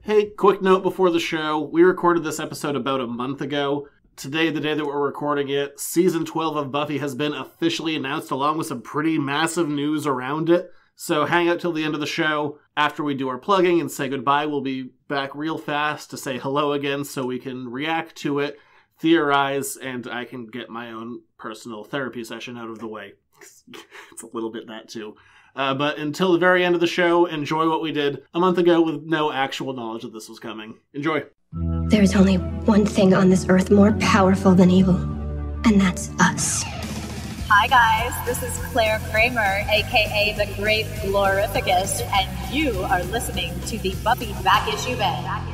Hey, quick note before the show. We recorded this episode about a month ago. Today, the day that we're recording it, Season 12 of Buffy has been officially announced along with some pretty massive news around it. So hang out till the end of the show. After we do our plugging and say goodbye, we'll be back real fast to say hello again so we can react to it, theorize, and I can get my own personal therapy session out of the way. It's a little bit that too. But until the very end of the show, enjoy what we did a month ago with no actual knowledge that this was coming. Enjoy. There is only one thing on this earth more powerful than evil, and that's us. Hi guys, this is Claire Kramer, aka the Great Glorificus, and you are listening to the Buffy Back Issue Bed.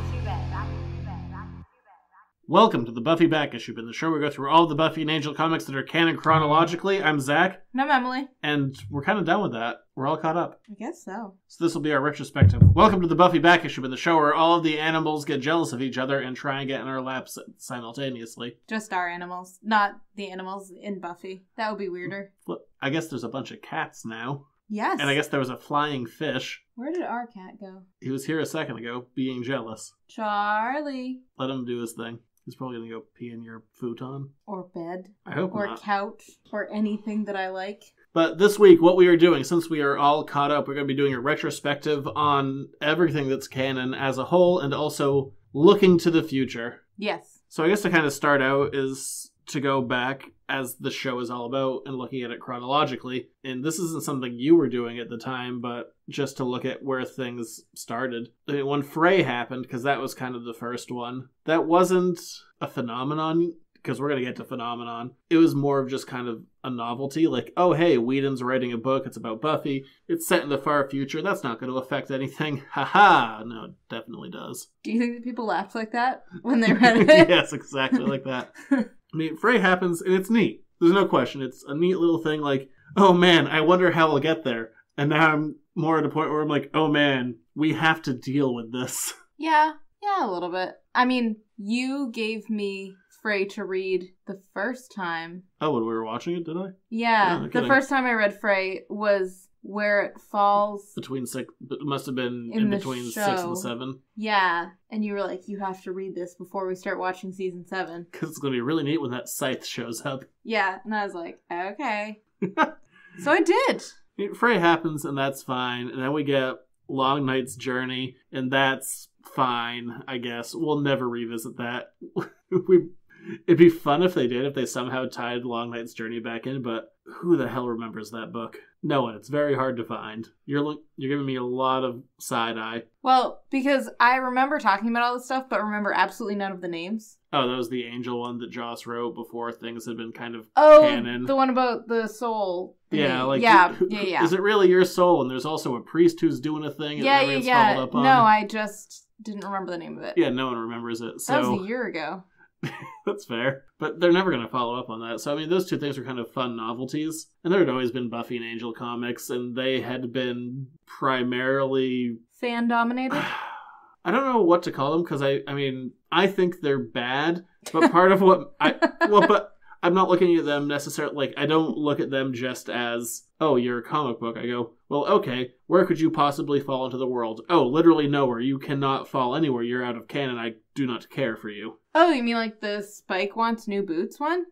Welcome to the Buffy Back Issue, the show where we go through all the Buffy and Angel comics that are canon chronologically. I'm Zach. And I'm Emily. And we're kind of done with that. We're all caught up. I guess so. So this will be our retrospective. Welcome to the Buffy Back Issue, the show where all of the animals get jealous of each other and try and get in our laps simultaneously. Just our animals, not the animals in Buffy. That would be weirder. Well, I guess there's a bunch of cats now. Yes. And I guess there was a flying fish. Where did our cat go? He was here a second ago, being jealous. Charlie. Let him do his thing. He's probably going to go pee in your futon. Or bed. I hope or not. Or couch. Or anything that I like. But this week, what we are doing, since we are all caught up, we're going to be doing a retrospective on everything that's canon as a whole, and also looking to the future. Yes. So I guess to kind of start out is to go back, as the show is all about, and looking at it chronologically. And this isn't something you were doing at the time, but just to look at where things started. I mean, when Frey happened, because that was kind of the first one, that wasn't a phenomenon, because we're going to get to phenomenon. It was more of just kind of a novelty, like, oh hey, Whedon's writing a book, it's about Buffy, it's set in the far future, that's not going to affect anything. Haha! No, it definitely does. Do you think that people laughed like that when they read it? Yes, exactly like that. I mean, Frey happens, and it's neat. There's no question. It's a neat little thing like, oh man, I wonder how we'll get there. And now I'm more at a point where I'm like, oh man, we have to deal with this. Yeah, a little bit. I mean, you gave me Frey to read the first time. Oh, when we were watching it, did I? Yeah, the first time I read Frey was Where It Falls. Between six, it must have been in between show. 6 and 7. Yeah, and you were like, you have to read this before we start watching season 7. Because it's going to be really neat when that Scythe shows up. Yeah, and I was like, okay. So I did. I mean, Frey happens, and that's fine. And then we get Long Night's Journey, and that's fine, I guess. We'll never revisit that. It'd be fun if they did, if they somehow tied Long Night's Journey back in, but who the hell remembers that book? No one. It's very hard to find. You're giving me a lot of side-eye. Well, because I remember talking about all this stuff, but remember absolutely none of the names. Oh, that was the Angel one that Joss wrote before things had been kind of Oh, canon. the one about the soul. Yeah, like... Yeah. Is it really your soul? And there's also a priest who's doing a thing. Yeah. Up on. No, I just didn't remember the name of it. Yeah, no one remembers it. So... That was a year ago. That's fair. But they're never going to follow up on that. So, I mean, those two things were kind of fun novelties. And there had always been Buffy and Angel comics, and they had been primarily... fan-dominated? I don't know what to call them, because I think they're bad, but part of what... but I'm not looking at them necessarily... Like, I don't look at them just as, oh, you're a comic book. I go, well, okay, where could you possibly fall into the world? Oh, literally nowhere. You cannot fall anywhere. You're out of canon. I do not care for you. Oh, you mean like the Spike Wants New Boots one?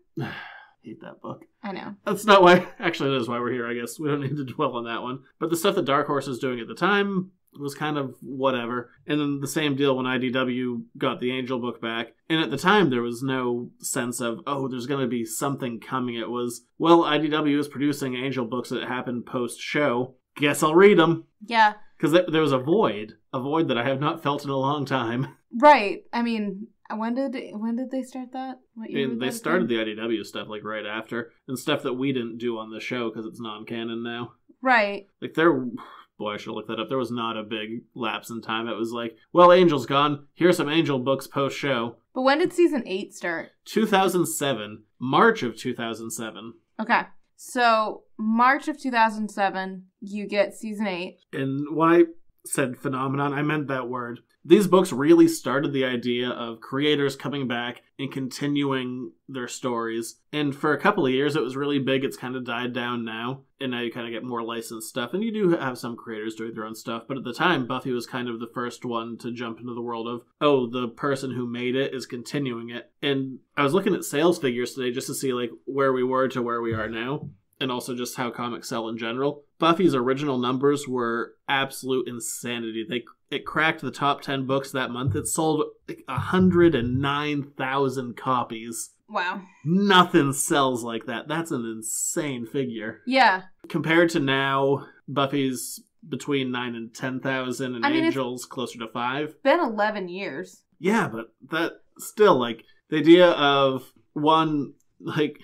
Hate that book. I know. That's not why... Actually, that is why we're here, I guess. We don't need to dwell on that one. But the stuff that Dark Horse was doing at the time was kind of whatever. And then the same deal when IDW got the Angel book back. And at the time, there was no sense of, oh, there's going to be something coming. It was, well, IDW is producing Angel books that happened post-show. Guess I'll read them. Yeah. Because there was a void that I have not felt in a long time. Right. I mean... When did they start that? What year they started the IDW stuff like right after, and stuff that we didn't do on the show because it's non-canon now. Right. Like boy, I should look that up. There was not a big lapse in time. It was like, well, Angel's gone. Here's some Angel books post-show. But when did season 8 start? 2007. March of 2007. Okay. So, March of 2007, you get season 8. And when I said phenomenon, I meant that word. these books really started the idea of creators coming back and continuing their stories. And for a couple of years, it was really big. It's kind of died down now. And now you kind of get more licensed stuff. And you do have some creators doing their own stuff. But at the time, Buffy was kind of the first one to jump into the world of, oh, the person who made it is continuing it. And I was looking at sales figures today just to see like where we were to where we are now. And also just how comics sell in general. Buffy's original numbers were absolute insanity. It cracked the top 10 books that month. It sold like 109,000 copies. Wow. Nothing sells like that. That's an insane figure. Yeah. Compared to now, Buffy's between 9 and 10,000 and Angel's closer to 5. It's been 11 years. Yeah, but that still, like, the idea of one, like,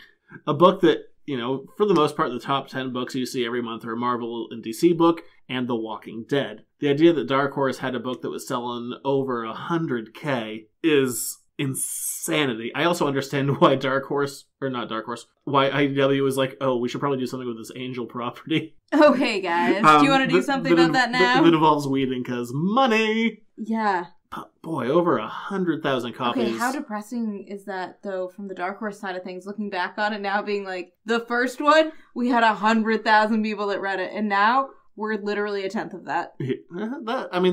a book that, you know, for the most part, the top 10 books you see every month are a Marvel and DC book and The Walking Dead. The idea that Dark Horse had a book that was selling over 100K is insanity. I also understand why why IDW was like, oh, we should probably do something with this Angel property. Oh, hey, guys. Do you want to do something about that now? That involves weeding, because money! Yeah. Boy, over 100,000 copies. Okay, how depressing is that, though, from the Dark Horse side of things, looking back on it now, being like, the first one, we had 100,000 people that read it, and now we're literally a tenth of that.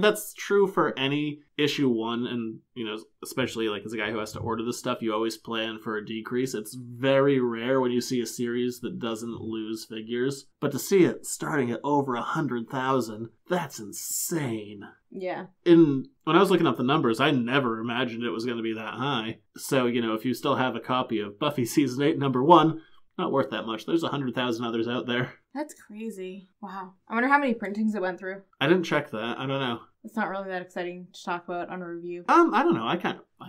That's true for any issue 1, and, you know, especially, like, as a guy who has to order this stuff, you always plan for a decrease. It's very rare when you see a series that doesn't lose figures, but to see it starting at over 100,000, that's insane. Yeah. When I was looking up the numbers, I never imagined it was going to be that high. So, you know, if you still have a copy of Buffy Season 8, number 1, not worth that much. There's 100,000 others out there. That's crazy. Wow. I wonder how many printings it went through. I didn't check that. I don't know. It's not really that exciting to talk about on a review. I don't know. I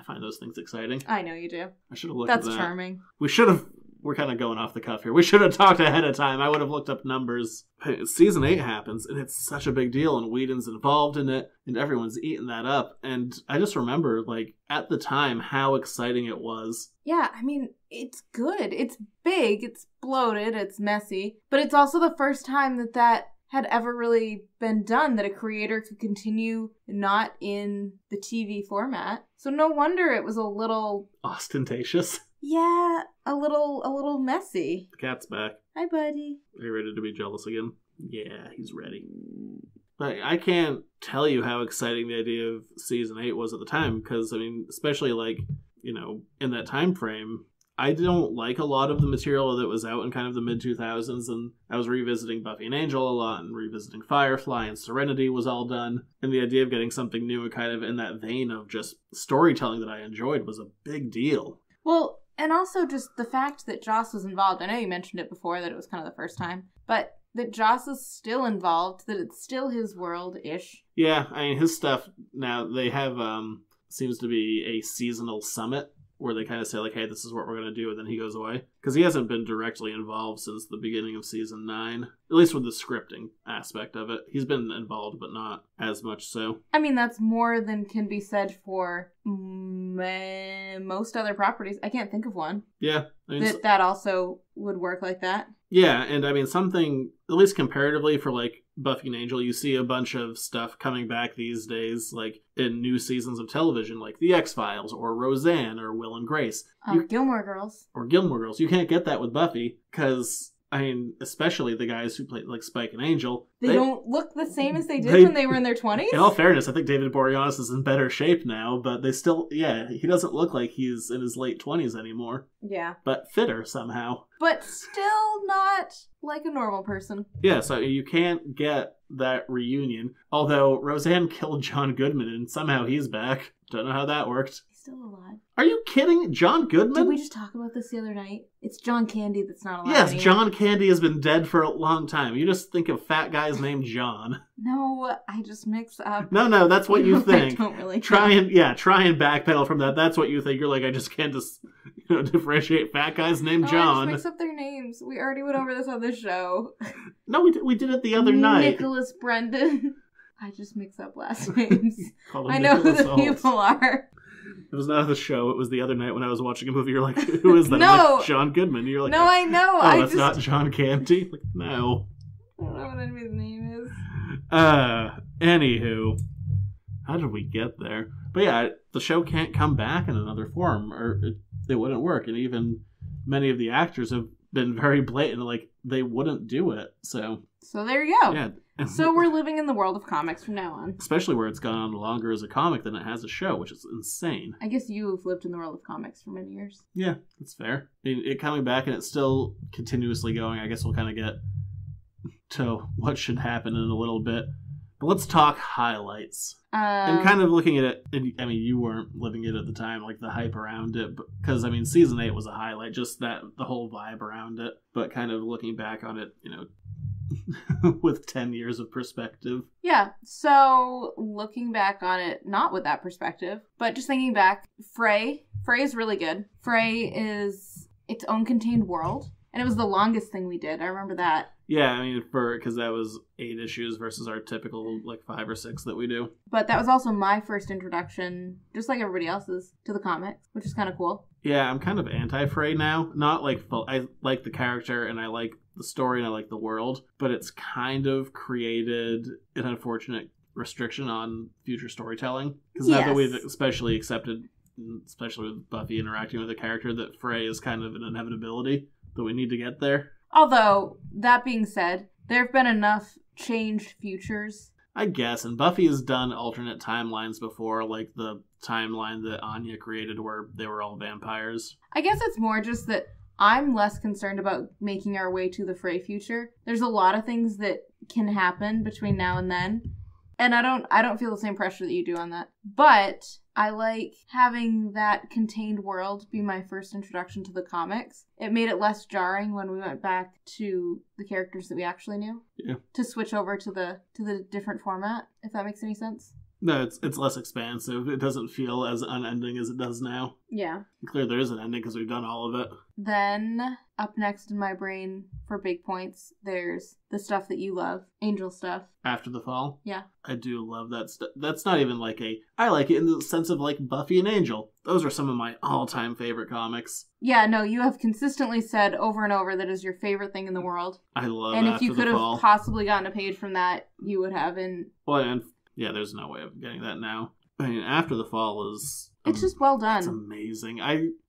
find those things exciting. I know you do. I should have looked at that. That's charming. We're kind of going off the cuff here. We should have talked ahead of time. I would have looked up numbers. Season 8 happens, and it's such a big deal, and Whedon's involved in it, and everyone's eating that up. And I just remember, like, at the time, how exciting it was. Yeah, I mean, it's good. It's big, it's bloated, it's messy. But it's also the first time that had ever really been done, that a creator could continue not in the TV format. So no wonder it was a little... ostentatious. Yeah, a little messy. The cat's back. Hi, buddy. Are you ready to be jealous again? Yeah, he's ready. But I can't tell you how exciting the idea of Season 8 was at the time, because, I mean, especially, like, you know, in that time frame, I don't like a lot of the material that was out in kind of the mid-2000s, and I was revisiting Buffy and Angel a lot, and revisiting Firefly, and Serenity was all done, and the idea of getting something new and kind of in that vein of just storytelling that I enjoyed was a big deal. Well, and also just the fact that Joss was involved. I know you mentioned it before, that it was kind of the first time, but that Joss is still involved, that it's still his world-ish. Yeah, I mean, his stuff now, they have, seems to be a seasonal summit where they kind of say, like, hey, this is what we're going to do, and then he goes away. Because he hasn't been directly involved since the beginning of Season 9, at least with the scripting aspect of it. He's been involved, but not as much so. I mean, that's more than can be said for most other properties. I can't think of one. Yeah. I mean, that also would work like that. Yeah, and I mean, something, at least comparatively for, like, Buffy and Angel, you see a bunch of stuff coming back these days, like, in new seasons of television, like The X-Files, or Roseanne, or Will and Grace. Gilmore Girls. Or Gilmore Girls. You can't get that with Buffy, because, I mean, especially the guys who played, like, Spike and Angel. They don't look the same as they did when they were in their 20s? In all fairness, I think David Boreanaz is in better shape now, but they still, yeah, he doesn't look like he's in his late 20s anymore. Yeah. But fitter somehow. But still not like a normal person. Yeah, so you can't get that reunion. Although Roseanne killed John Goodman and somehow he's back. Don't know how that worked. He's still alive. Are you kidding? John Goodman? Did we just talk about this the other night? It's John Candy that's not alive Yes, anymore. John Candy has been dead for a long time. You just think of fat guys named John. No, I just mix up. No, that's what you think. I don't really try and backpedal from that. That's what you think. You're like, I just can't differentiate fat guys named John. I just mix up their names. We already went over this on this show. No, we did it the other night. Nicholas Brendan. I just mix up last names. I know who the people are. It was not the show. It was the other night when I was watching a movie. You're like, who is that? No. I'm like, John Goodman. You're like, no, I know. Oh, that's not John Candy? Like, no. I don't know what anybody's name is. Anywho. how did we get there? But yeah, the show can't come back in another form, or it wouldn't work. And even many of the actors have been very blatant, like they wouldn't do it. So there you go. Yeah. So we're living in the world of comics from now on. Especially where it's gone on longer as a comic than it has a show, which is insane. I guess you've lived in the world of comics for many years. Yeah, that's fair. I mean, it coming back and it's still continuously going. I guess we'll kind of get to what should happen in a little bit. But let's talk highlights. And kind of looking at it, I mean, you weren't living it at the time, like the hype around it, because, I mean, season 8 was a highlight, just that, the whole vibe around it. But kind of looking back on it, you know, with 10 years of perspective. Yeah, so looking back on it, not with that perspective, but just thinking back, Frey is really good. Frey is its own contained world, and it was the longest thing we did. I remember that. Yeah, I mean, because that was 8 issues versus our typical, like, 5 or 6 that we do. But that was also my first introduction, just like everybody else's, to the comics, which is kind of cool. Yeah, I'm kind of anti-Frey now. Not like full. I like the character and I like the story and I like the world, but it's kind of created an unfortunate restriction on future storytelling. Because now that we've especially accepted, especially with Buffy interacting with a character, that Frey is kind of an inevitability that we need to get there. Although, that being said, there have been enough changed futures. I guess, and Buffy has done alternate timelines before, like the timeline that Anya created where they were all vampires. I guess it's more just that I'm less concerned about making our way to the Frey future. There's a lot of things that can happen between now and then, and I don't feel the same pressure that you do on that. But I like having that contained world be my first introduction to the comics. It made it less jarring when we went back to the characters that we actually knew. Yeah. To switch over to the different format, if that makes any sense. No, it's less expansive. It doesn't feel as unending as it does now. Yeah. Clearly there is an ending because we've done all of it. Then, up next in my brain for big points, there's the stuff that you love. Angel stuff. After the Fall? Yeah. I do love that stuff. That's not even like I like it in the sense of like Buffy and Angel. Those are some of my all-time favorite comics. Yeah, no, you have consistently said over and over that is your favorite thing in the world. I love And After if you could have possibly gotten a page from that, you would have. Well, and yeah, there's no way of getting that now. I mean, After the Fall is... It's just well done. It's amazing.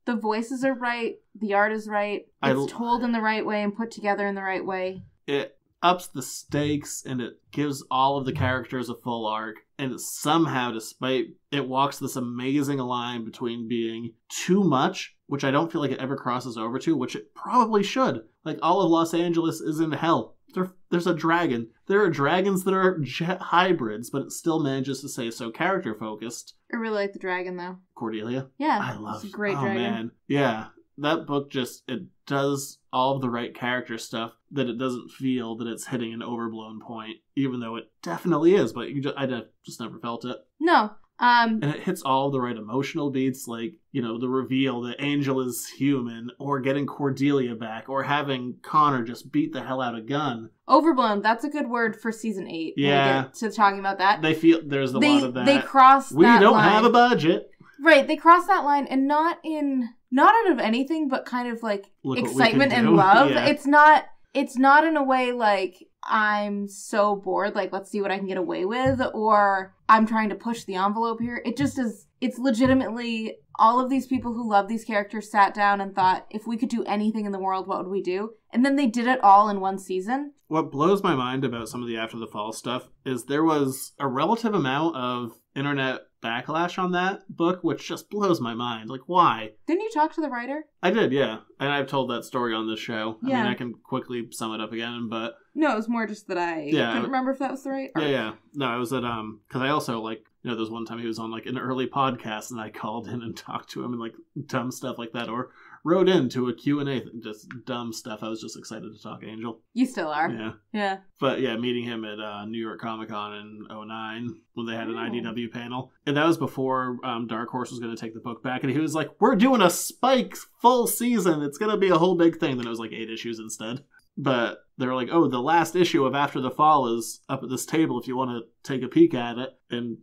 The voices are right. The art is right. It's told in the right way and put together in the right way. It ups the stakes and it gives all of the characters a full arc. And somehow, despite it walks this amazing line between being too much, which I don't feel like it ever crosses over to, which it probably should. Like, all of Los Angeles is in hell. There's a dragon. There are dragons that are jet hybrids, but it still manages to stay so character-focused. I really like the dragon, though. Cordelia? Yeah. I love it. It's a great dragon. Man. Yeah. That book it does all of the right character stuff that it doesn't feel that it's hitting an overblown point, even though it definitely is, but I just never felt it. No. And it hits all the right emotional beats, like, you know, the reveal that Angel is human, or getting Cordelia back, or having Connor just beat the hell out of Gunn. Overblown, that's a good word for season 8. Yeah. When we get to talking about that. There's a lot of that. They cross that line. We don't have a budget. Right, they cross that line, and not out of anything, but kind of like excitement and love. Yeah. It's not in a way like, I'm so bored, like, let's see what I can get away with, or I'm trying to push the envelope here. It just is, it's legitimately all of these people who love these characters sat down and thought, if we could do anything in the world, what would we do? And then they did it all in one season. What blows my mind about some of the After the Fall stuff is there was a relative amount of internet backlash on that book, which just blows my mind. Like, why? Didn't you talk to the writer? I did, yeah. And I've told that story on this show. Yeah. I mean, I can quickly sum it up again, but... No, it was more just that I couldn't remember if that was the right arc. Yeah. No, I was at, because I also, like, you know, there's one time he was on, like, an early podcast, and I called in and talked to him, and, like, dumb stuff like that, or wrote into a Q&A, just dumb stuff. I was just excited to talk Angel. You still are. Yeah. Yeah. But, yeah, meeting him at New York Comic Con in 2009, when they had an IDW panel, and that was before Dark Horse was going to take the book back, and he was like, we're doing a Spike full season, it's going to be a whole big thing. Then it was, like, 8 issues instead. But they were like, oh, the last issue of After the Fall is up at this table if you want to take a peek at it. And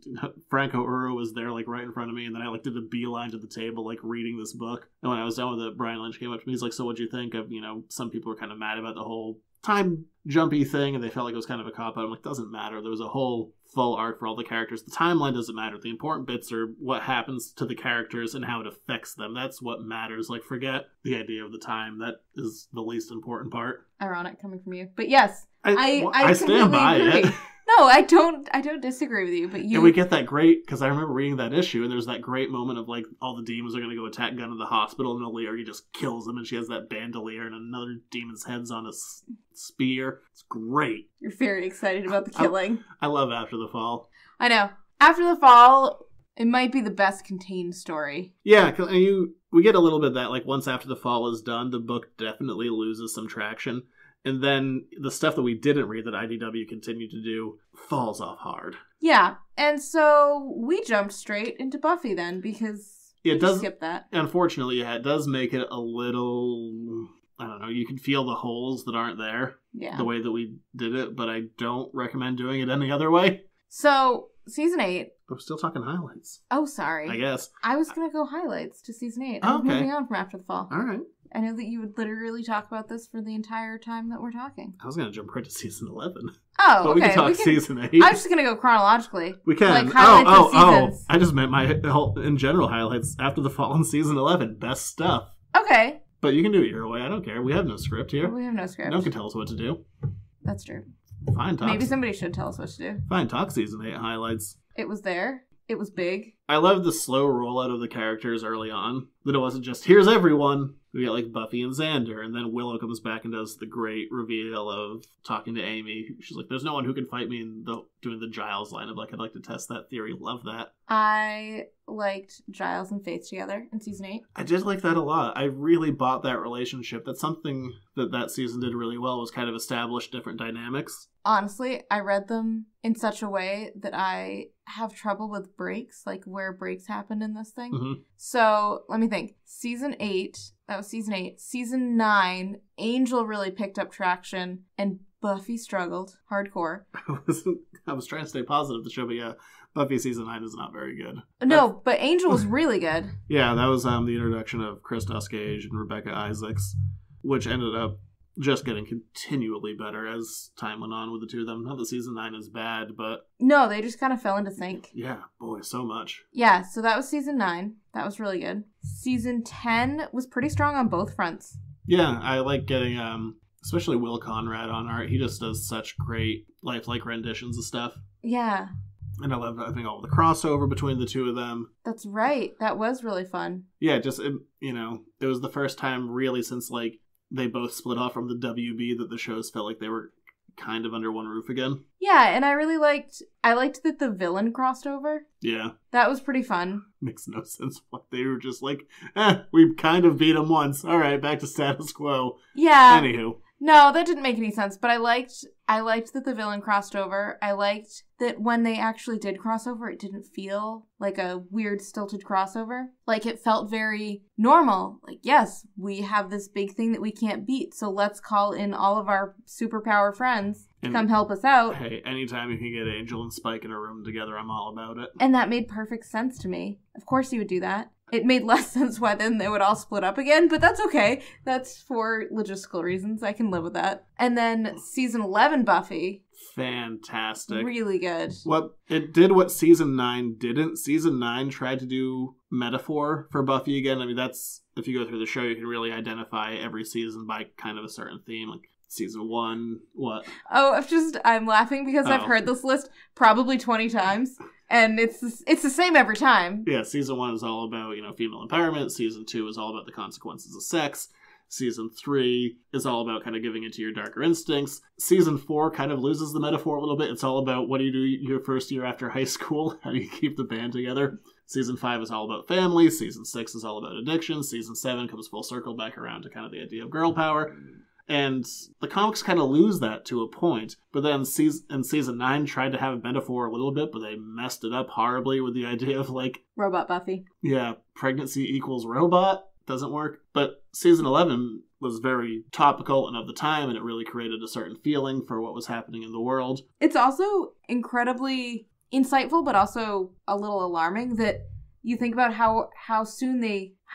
Franco Uro was there, like, right in front of me. And then I, like, did a beeline to the table, like, reading this book. And when I was done with it, Brian Lynch came up to me. He's like, so what'd you think of, you know, some people were kind of mad about the whole time jumpy thing, and they felt like it was kind of a cop-out. I'm like, doesn't matter. There was a whole full arc for all the characters. The timeline doesn't matter. The important bits are what happens to the characters and how it affects them. That's what matters. Like, forget the idea of the time. That is the least important part. Ironic coming from you. But yes, I stand by agree. it. No, I don't disagree with you, but you... And we get that great, because I remember reading that issue, and there's that great moment of, like, all the demons are going to go attack Gunn in the hospital, and Leary just kills them, and she has that bandolier, and another demon's head's on a spear. It's great. You're very excited about the killing. I love After the Fall. I know. After the Fall, it might be the best contained story. Yeah, we get a little bit of that, like, once After the Fall is done, the book definitely loses some traction. And then the stuff that we didn't read that IDW continued to do falls off hard. Yeah, and so we jumped straight into Buffy then, because it does skip that. Unfortunately, yeah, it does make it a little... I don't know, you can feel the holes that aren't there. Yeah. The way that we did it, but I don't recommend doing it any other way. So, Season 8... We're still talking highlights. Oh, sorry. I guess. I was going to go highlights to Season 8. Oh, okay. I'm moving on from After the Fall. All right. I know that you would literally talk about this for the entire time that we're talking. I was going to jump right to Season 11. Oh, but okay. We can talk Season 8. I'm just going to go chronologically. We can. Like, highlights of seasons. I just meant my in general highlights After the Fall in Season 11. Best stuff. Okay. But you can do it your way. I don't care. We have no script here. We have no script. No one can tell us what to do. That's true. Fine, talk. Maybe somebody should tell us what to do. Fine, talk Season 8 highlights. It was there. It was big. I love the slow rollout of the characters early on. That it wasn't just, here's everyone. We get like Buffy and Xander, and then Willow comes back and does the great reveal of talking to Amy. She's like, there's no one who can fight me, and doing the Giles line of like, I'd like to test that theory. Love that. I liked Giles and Faith together in Season 8. I did like that a lot. I really bought that relationship. That's something that season did really well, was kind of establish different dynamics. Honestly, I read them in such a way that I have trouble with breaks, like where breaks happened in this thing. Mm-hmm. So, let me think. Season 8, that was Season 8. Season 9, Angel really picked up traction, and Buffy struggled hardcore. I was trying to stay positive of the show, but yeah, Buffy Season 9 is not very good. No, but Angel was really good. Yeah, that was the introduction of Christos Gage and Rebecca Isaacs, which ended up just getting continually better as time went on with the two of them. Not that Season 9 is bad, but... No, they just kind of fell into sync. Yeah, boy, so much. Yeah, so that was Season 9. That was really good. Season 10 was pretty strong on both fronts. Yeah, I like getting, especially Will Conrad on art. He just does such great lifelike renditions of stuff. Yeah. And I think all the crossover between the two of them. That's right. That was really fun. Yeah, it was the first time really since, like, they both split off from the WB that the shows felt like they were kind of under one roof again. Yeah, and I liked that the villain crossed over. Yeah. That was pretty fun. Makes no sense why they were just like, we kind of beat him once. All right, back to status quo. Yeah. Anywho. No, that didn't make any sense, but I liked that the villain crossed over. I liked that when they actually did cross over, it didn't feel like a weird, stilted crossover. Like, it felt very normal. Like, yes, we have this big thing that we can't beat, so let's call in all of our superpower friends to come help us out. Hey, anytime you can get Angel and Spike in a room together, I'm all about it. And that made perfect sense to me. Of course you would do that. It made less sense why then they would all split up again, but that's okay. That's for logistical reasons. I can live with that. And then Season 11 Buffy. Fantastic. Really good. It did what Season 9 didn't. Season 9 tried to do metaphor for Buffy again. I mean, that's, if you go through the show, you can really identify every season by kind of a certain theme. Like, Season 1, what? Oh, I'm laughing because I've heard this list probably 20 times. And it's the same every time. Yeah, Season 1 is all about, female empowerment. Season 2 is all about the consequences of sex. Season 3 is all about kind of giving into your darker instincts. Season 4 kind of loses the metaphor a little bit. It's all about what do you do your first year after high school? How do you keep the band together? Season 5 is all about family. Season 6 is all about addiction. Season 7 comes full circle back around to kind of the idea of girl power. And the comics kind of lose that to a point. But then Season 9 tried to have a metaphor a little bit, but they messed it up horribly with the idea of, like... Robot Buffy. Yeah, pregnancy equals robot. Doesn't work. But Season 11 was very topical and of the time, and it really created a certain feeling for what was happening in the world. It's also incredibly insightful, but also a little alarming that you think about how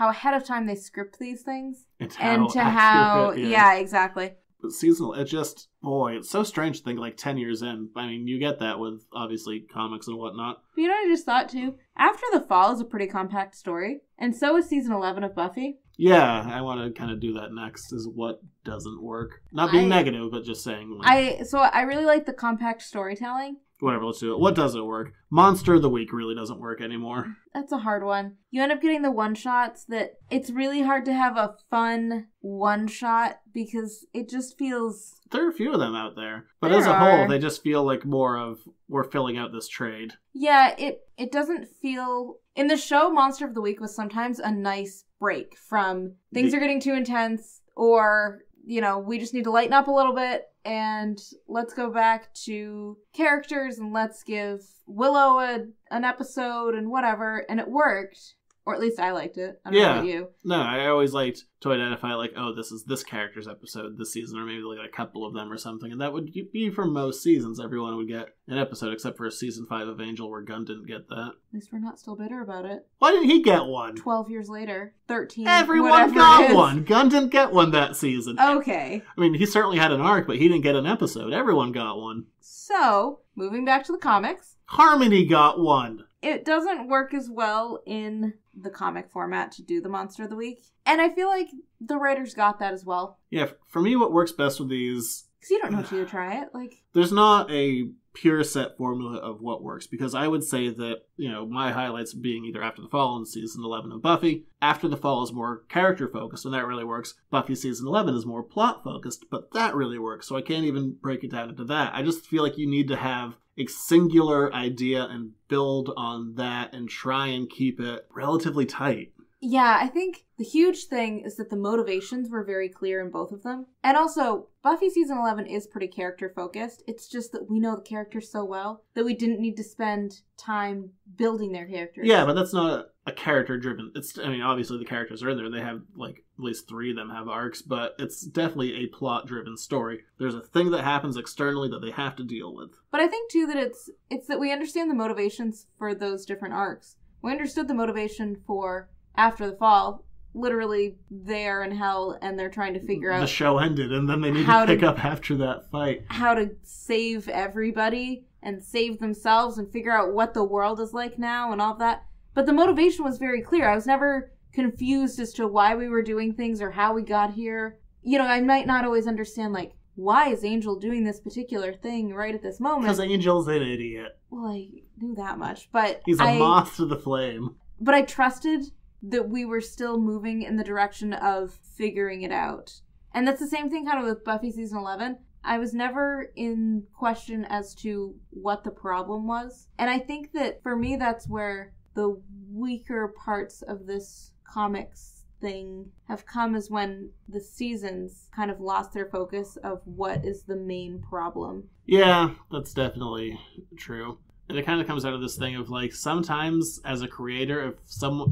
ahead of time they script these things. Yeah, exactly. But seasonal, it just, boy, it's so strange to think like 10 years in. I mean, you get that with, obviously, comics and whatnot. But you know what I just thought, too? After the Fall is a pretty compact story, and so is season 11 of Buffy. Yeah, I want to kind of do that next, is what doesn't work. Not being negative, but just saying. Like, So I really like the compact storytelling. Whatever, let's do it. What doesn't work? Monster of the Week really doesn't work anymore. That's a hard one. You end up getting the one-shots that it's really hard to have a fun one-shot because it just feels... There are a few of them out there. But as a whole, they just feel like more of, we're filling out this trade. Yeah, it doesn't feel... In the show, Monster of the Week was sometimes a nice break from things are getting too intense or, you know, we just need to lighten up a little bit. And let's go back to characters and let's give Willow an episode and whatever. And it worked. Or at least I liked it. I don't know about you. No, I always liked to identify like, oh, this is this character's episode this season, or maybe like a couple of them or something. And that would be for most seasons. Everyone would get an episode, except for season 5 of Angel, where Gunn didn't get that. At least we're not still bitter about it. Why didn't he get one? 12 years later. 13. Everyone got one. Gunn didn't get one that season. Okay. I mean, he certainly had an arc, but he didn't get an episode. Everyone got one. So, moving back to the comics. Harmony got one. It doesn't work as well in the comic format to do the Monster of the Week. And I feel like the writers got that as well. Yeah, for me, what works best with these... Because you don't know till you try it. Like, there's not a pure set formula of what works, because I would say that, you know, my highlights being either After the Fall and season 11 of Buffy. After the Fall is more character focused, and that really works. Buffy season 11 is more plot focused, but that really works, so I can't even break it down into that. I just feel like you need to have a singular idea and build on that and try and keep it relatively tight. Yeah, I think the huge thing is that the motivations were very clear in both of them. And also, Buffy season 11 is pretty character focused. It's just that we know the characters so well that we didn't need to spend time building their characters. Yeah, but that's not a character driven. I mean, obviously the characters are in there. They have like at least 3 of them have arcs, but it's definitely a plot driven story. There's a thing that happens externally that they have to deal with. But I think too that it's that we understand the motivations for those different arcs. We understood the motivation for After the Fall. Literally, they're in hell and they're trying to figure out... The show ended and then they need to pick up after that fight. How to save everybody and save themselves and figure out what the world is like now and all of that. But the motivation was very clear. I was never confused as to why we were doing things or how we got here. You know, I might not always understand, like, why is Angel doing this particular thing right at this moment? Because Angel's an idiot. Well, I knew that much, but... He's a moth to the flame. But I trusted that we were still moving in the direction of figuring it out. And that's the same thing kind of with Buffy season 11. I was never in question as to what the problem was. And I think that for me, that's where the weaker parts of this comics thing have come, is when the seasons kind of lost their focus of what is the main problem. Yeah, that's definitely true. And it kind of comes out of this thing of, like, sometimes as a creator, if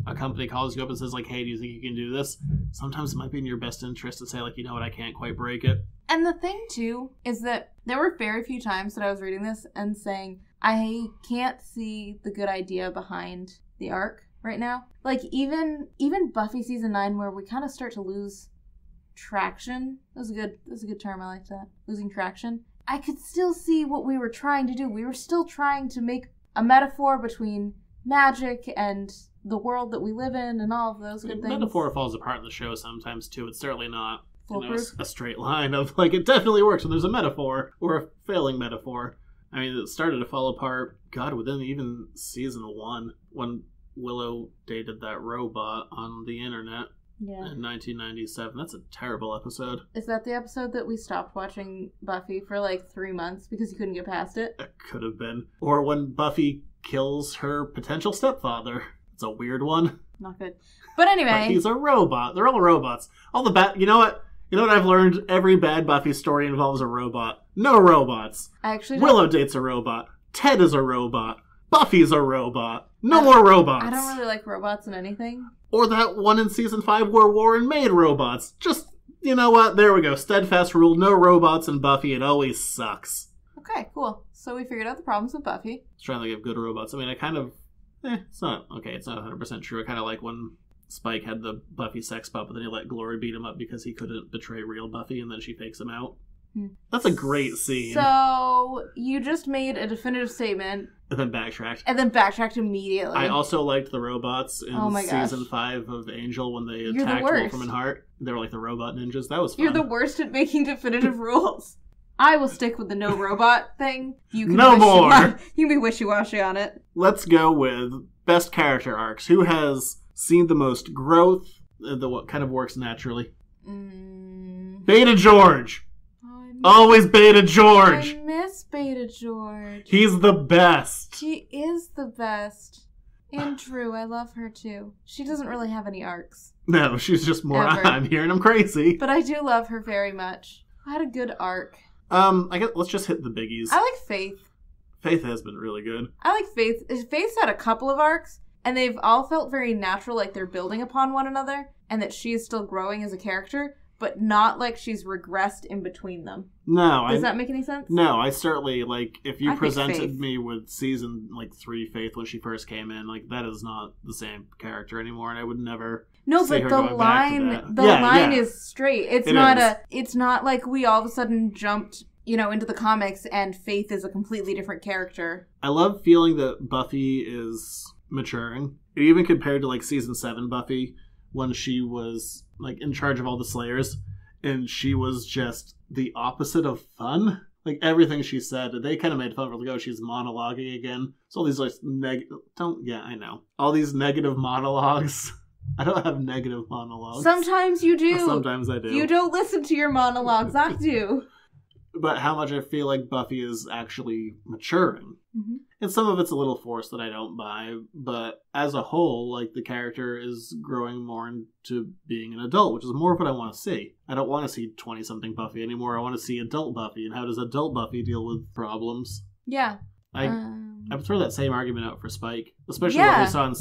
a company calls you up and says, like, hey, do you think you can do this? Sometimes it might be in your best interest to say, like, you know what, I can't quite break it. And the thing, too, is that there were very few times that I was reading this and saying, I can't see the good idea behind the arc right now. Like, even Buffy season 9, where we kind of start to lose traction. That's a good term, I like that. Losing traction. I could still see what we were trying to do. We were still trying to make a metaphor between magic and the world that we live in and all of those good things. Metaphor falls apart in the show sometimes, too. It's certainly not, foolproof. A straight line of, like, it definitely works when there's a metaphor or a failing metaphor. I mean, it started to fall apart, God, within even season 1, when Willow dated that robot on the internet. Yeah. In 1997. That's a terrible episode. Is that the episode that we stopped watching Buffy for like 3 months because you couldn't get past it? It could have been. Or when Buffy kills her potential stepfather. It's a weird one. Not good. But anyway. But he's a robot. They're all robots. All the bad... You know what? You know what I've learned? Every bad Buffy story involves a robot. No robots. I actually Willow dates a robot. Ted is a robot. Buffy's a robot. No more robots. I don't really like robots in anything. Or that one in season 5 where Warren made robots. Just, you know what? There we go. Steadfast rule. No robots in Buffy. It always sucks. Okay, cool. So we figured out the problems with Buffy. Trying to think of good robots. I mean, I kind of... it's not... Okay, it's not 100% true. I kind of like when Spike had the Buffy sex bot, but then he let Glory beat him up because he couldn't betray real Buffy, and then she fakes him out. That's a great scene. So, you just made a definitive statement. And then backtracked. And then backtracked immediately. I also liked the robots in season 5 of Angel when they attacked Wolfram and Hart. They were like the robot ninjas. That was fun. You're the worst at making definitive rules. I will stick with the no robot thing. You can you can be wishy-washy on it. Let's go with best character arcs. Who has seen the most growth? What kind of works naturally? Beta George! Always Beta George! I miss Beta George. He's the best. She is the best. And Drew, I love her too. She doesn't really have any arcs. No, she's just more, I'm here and I'm crazy. But I do love her very much. I had a good arc. I guess let's just hit the biggies. I like Faith. Faith has been really good. I like Faith. Faith's had a couple of arcs, and they've all felt very natural, like they're building upon one another, and that she is still growing as a character, but not like she's regressed in between them. No. Does that make any sense? No, I certainly, like, if you presented me with season, 3 Faith when she first came in, like, that is not the same character anymore, and I would never see her going back to that. The line is straight. It's not like we all of a sudden jumped, into the comics and Faith is a completely different character. I love feeling that Buffy is maturing. Even compared to, season 7 Buffy, when she was, in charge of all the Slayers, and she was just the opposite of fun. Like, everything she said, they kind of made fun of her. Like, she's monologuing again. So all these, I know. All these negative monologues. I don't have negative monologues. Sometimes you do. Sometimes I do. You don't listen to your monologues. I do. But how much I feel like Buffy is actually maturing. Mm-hmm. And some of it's a little forced that I don't buy, but as a whole, the character is growing more into being an adult, which is more of what I want to see. I don't want to see 20-something Buffy anymore. I want to see adult Buffy, and how does adult Buffy deal with problems? Yeah. I would throw that same argument out for Spike, especially what we saw in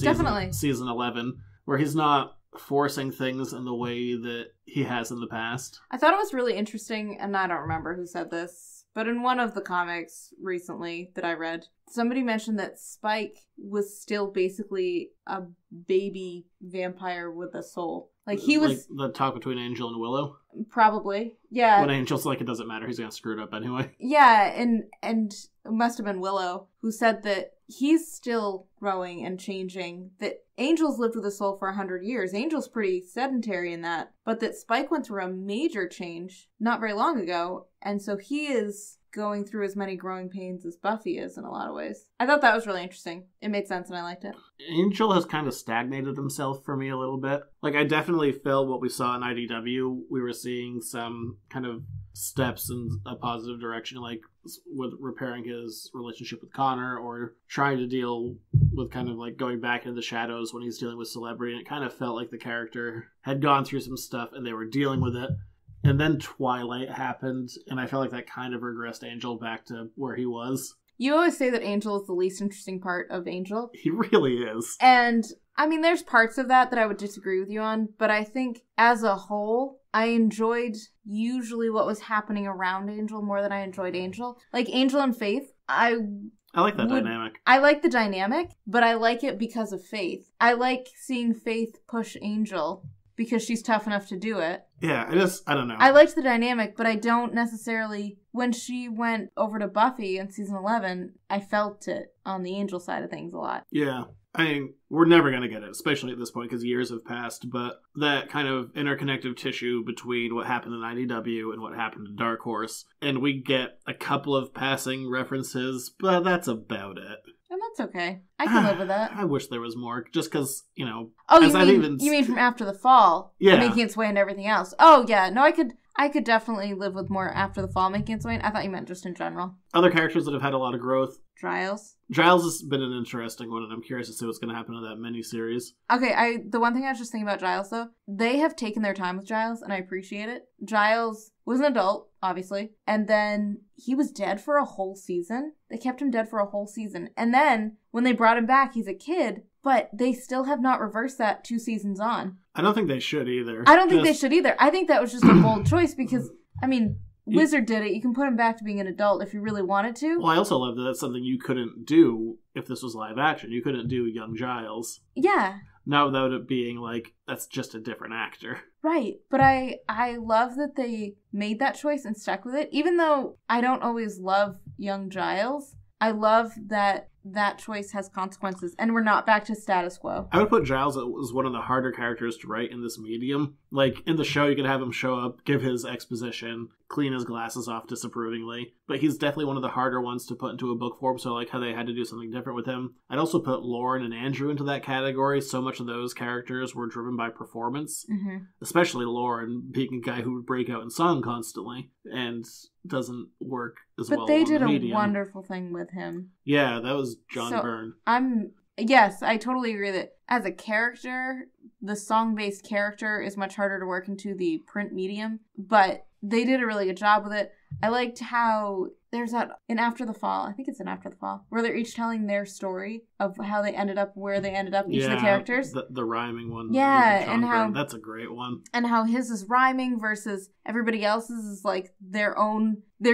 season 11, where he's not forcing things in the way that he has in the past. I thought it was really interesting, and I don't remember who said this, but in one of the comics recently that I read, somebody mentioned that Spike was still basically a baby vampire with a soul. He was... the talk between Angel and Willow? Probably, yeah. When Angel's it doesn't matter, he's gonna screw it up anyway. Yeah, and it must have been Willow who said that he's still growing and changing, that Angel's lived with a soul for 100 years. Angel's pretty sedentary in that, but that Spike went through a major change not very long ago, and so he is going through as many growing pains as Buffy is in a lot of ways. I thought that was really interesting. It made sense and I liked it. Angel has kind of stagnated himself for me a little bit. I definitely felt what we saw in IDW. We were seeing some kind of steps in a positive direction, with repairing his relationship with Connor, or trying to deal with kind of going back into the shadows when he's dealing with celebrity. And it kind of felt like the character had gone through some stuff and they were dealing with it. And then Twilight happened, and I felt like that kind of regressed Angel back to where he was. You always say that Angel is the least interesting part of Angel. He really is. And, there's parts of that I would disagree with you on, but I think as a whole, I enjoyed usually what was happening around Angel more than I enjoyed Angel. Angel and Faith, I like that dynamic. I like the dynamic, but I like it because of Faith. I like seeing Faith push Angel because she's tough enough to do it. Yeah, I don't know. I liked the dynamic, but I don't necessarily... When she went over to Buffy in season 11, I felt it on the Angel side of things a lot. Yeah. We're never going to get it, especially at this point, because years have passed, but that kind of interconnective tissue between what happened in IDW and what happened in Dark Horse, and we get a couple of passing references, but that's about it. And that's okay. I can live with that. I wish there was more, just because, Oh, you mean from After the Fall? Yeah. Making its way into everything else. Oh, yeah. No, I could definitely live with more After the Fall making its way in. I thought you meant just in general. Other characters that have had a lot of growth. Giles has been an interesting one, and I'm curious to see what's going to happen to that miniseries. Okay, the one thing I was just thinking about Giles, though, they have taken their time with Giles, and I appreciate it. Giles was an adult, obviously, and then he was dead for a whole season. They kept him dead for a whole season. And then, when they brought him back, he's a kid, but they still have not reversed that 2 seasons on. I don't think they should either. I don't think they should either. I think that was just a bold choice because, Wizard did it. You can put him back to being an adult if you really wanted to. Well, I also love that that's something you couldn't do if this was live action. You couldn't do young Giles. Yeah. Not without it being like, that's just a different actor. Right, but I love that they made that choice and stuck with it. Even though I don't always love young Giles, I love that that choice has consequences, and we're not back to status quo. I would put Giles as one of the harder characters to write in this medium. Like, in the show, you could have him show up, give his exposition, clean his glasses off disapprovingly, but he's definitely one of the harder ones to put into a book form, so I like how they had to do something different with him. I'd also put Lauren and Andrew into that category. So much of those characters were driven by performance, especially Lauren being a guy who would break out in song constantly, and doesn't work as well. But they did a wonderful thing with him. Yeah, that was John Byrne. Yes, I totally agree that as a character, the song-based character is much harder to work into the print medium, but they did a really good job with it. I liked how there's that in After the Fall, I think it's in After the Fall, where they're each telling their story of how they ended up where they ended up, each of the characters. The rhyming one. Yeah, and how... That's a great one. And how his is rhyming versus everybody else's is like their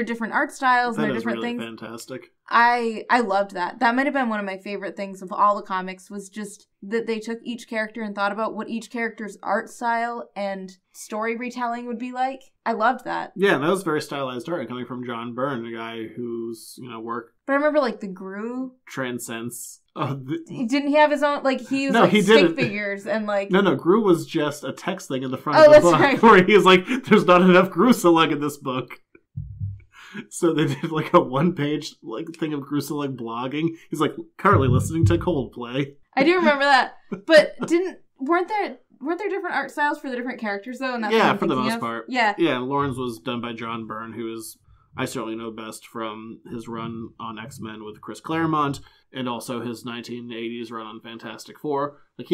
different art styles and their different things. That is really fantastic. I loved that. That might have been one of my favorite things of all the comics, was just that they took each character and thought about what each character's art style and story retelling would be like. I loved that. Yeah, and that was very stylized art coming from John Byrne, a guy whose, work... But I remember, like, the Gru... transcends... Didn't he have his own, like, he used stick figures and, like... No, Gru was just a text thing in the front of the book. Right. Where he's like, there's not enough Gruselag in this book. So they did, like, a one-page, like, thing of Gruselag blogging. He's like, currently listening to Coldplay. I do remember that. But weren't there different art styles for the different characters, though? And that's yeah, for the most part. Yeah. Yeah, Lauren's was done by John Byrne, who is... I certainly know best from his run on X-Men with Chris Claremont, and also his 1980s run on Fantastic Four. Like,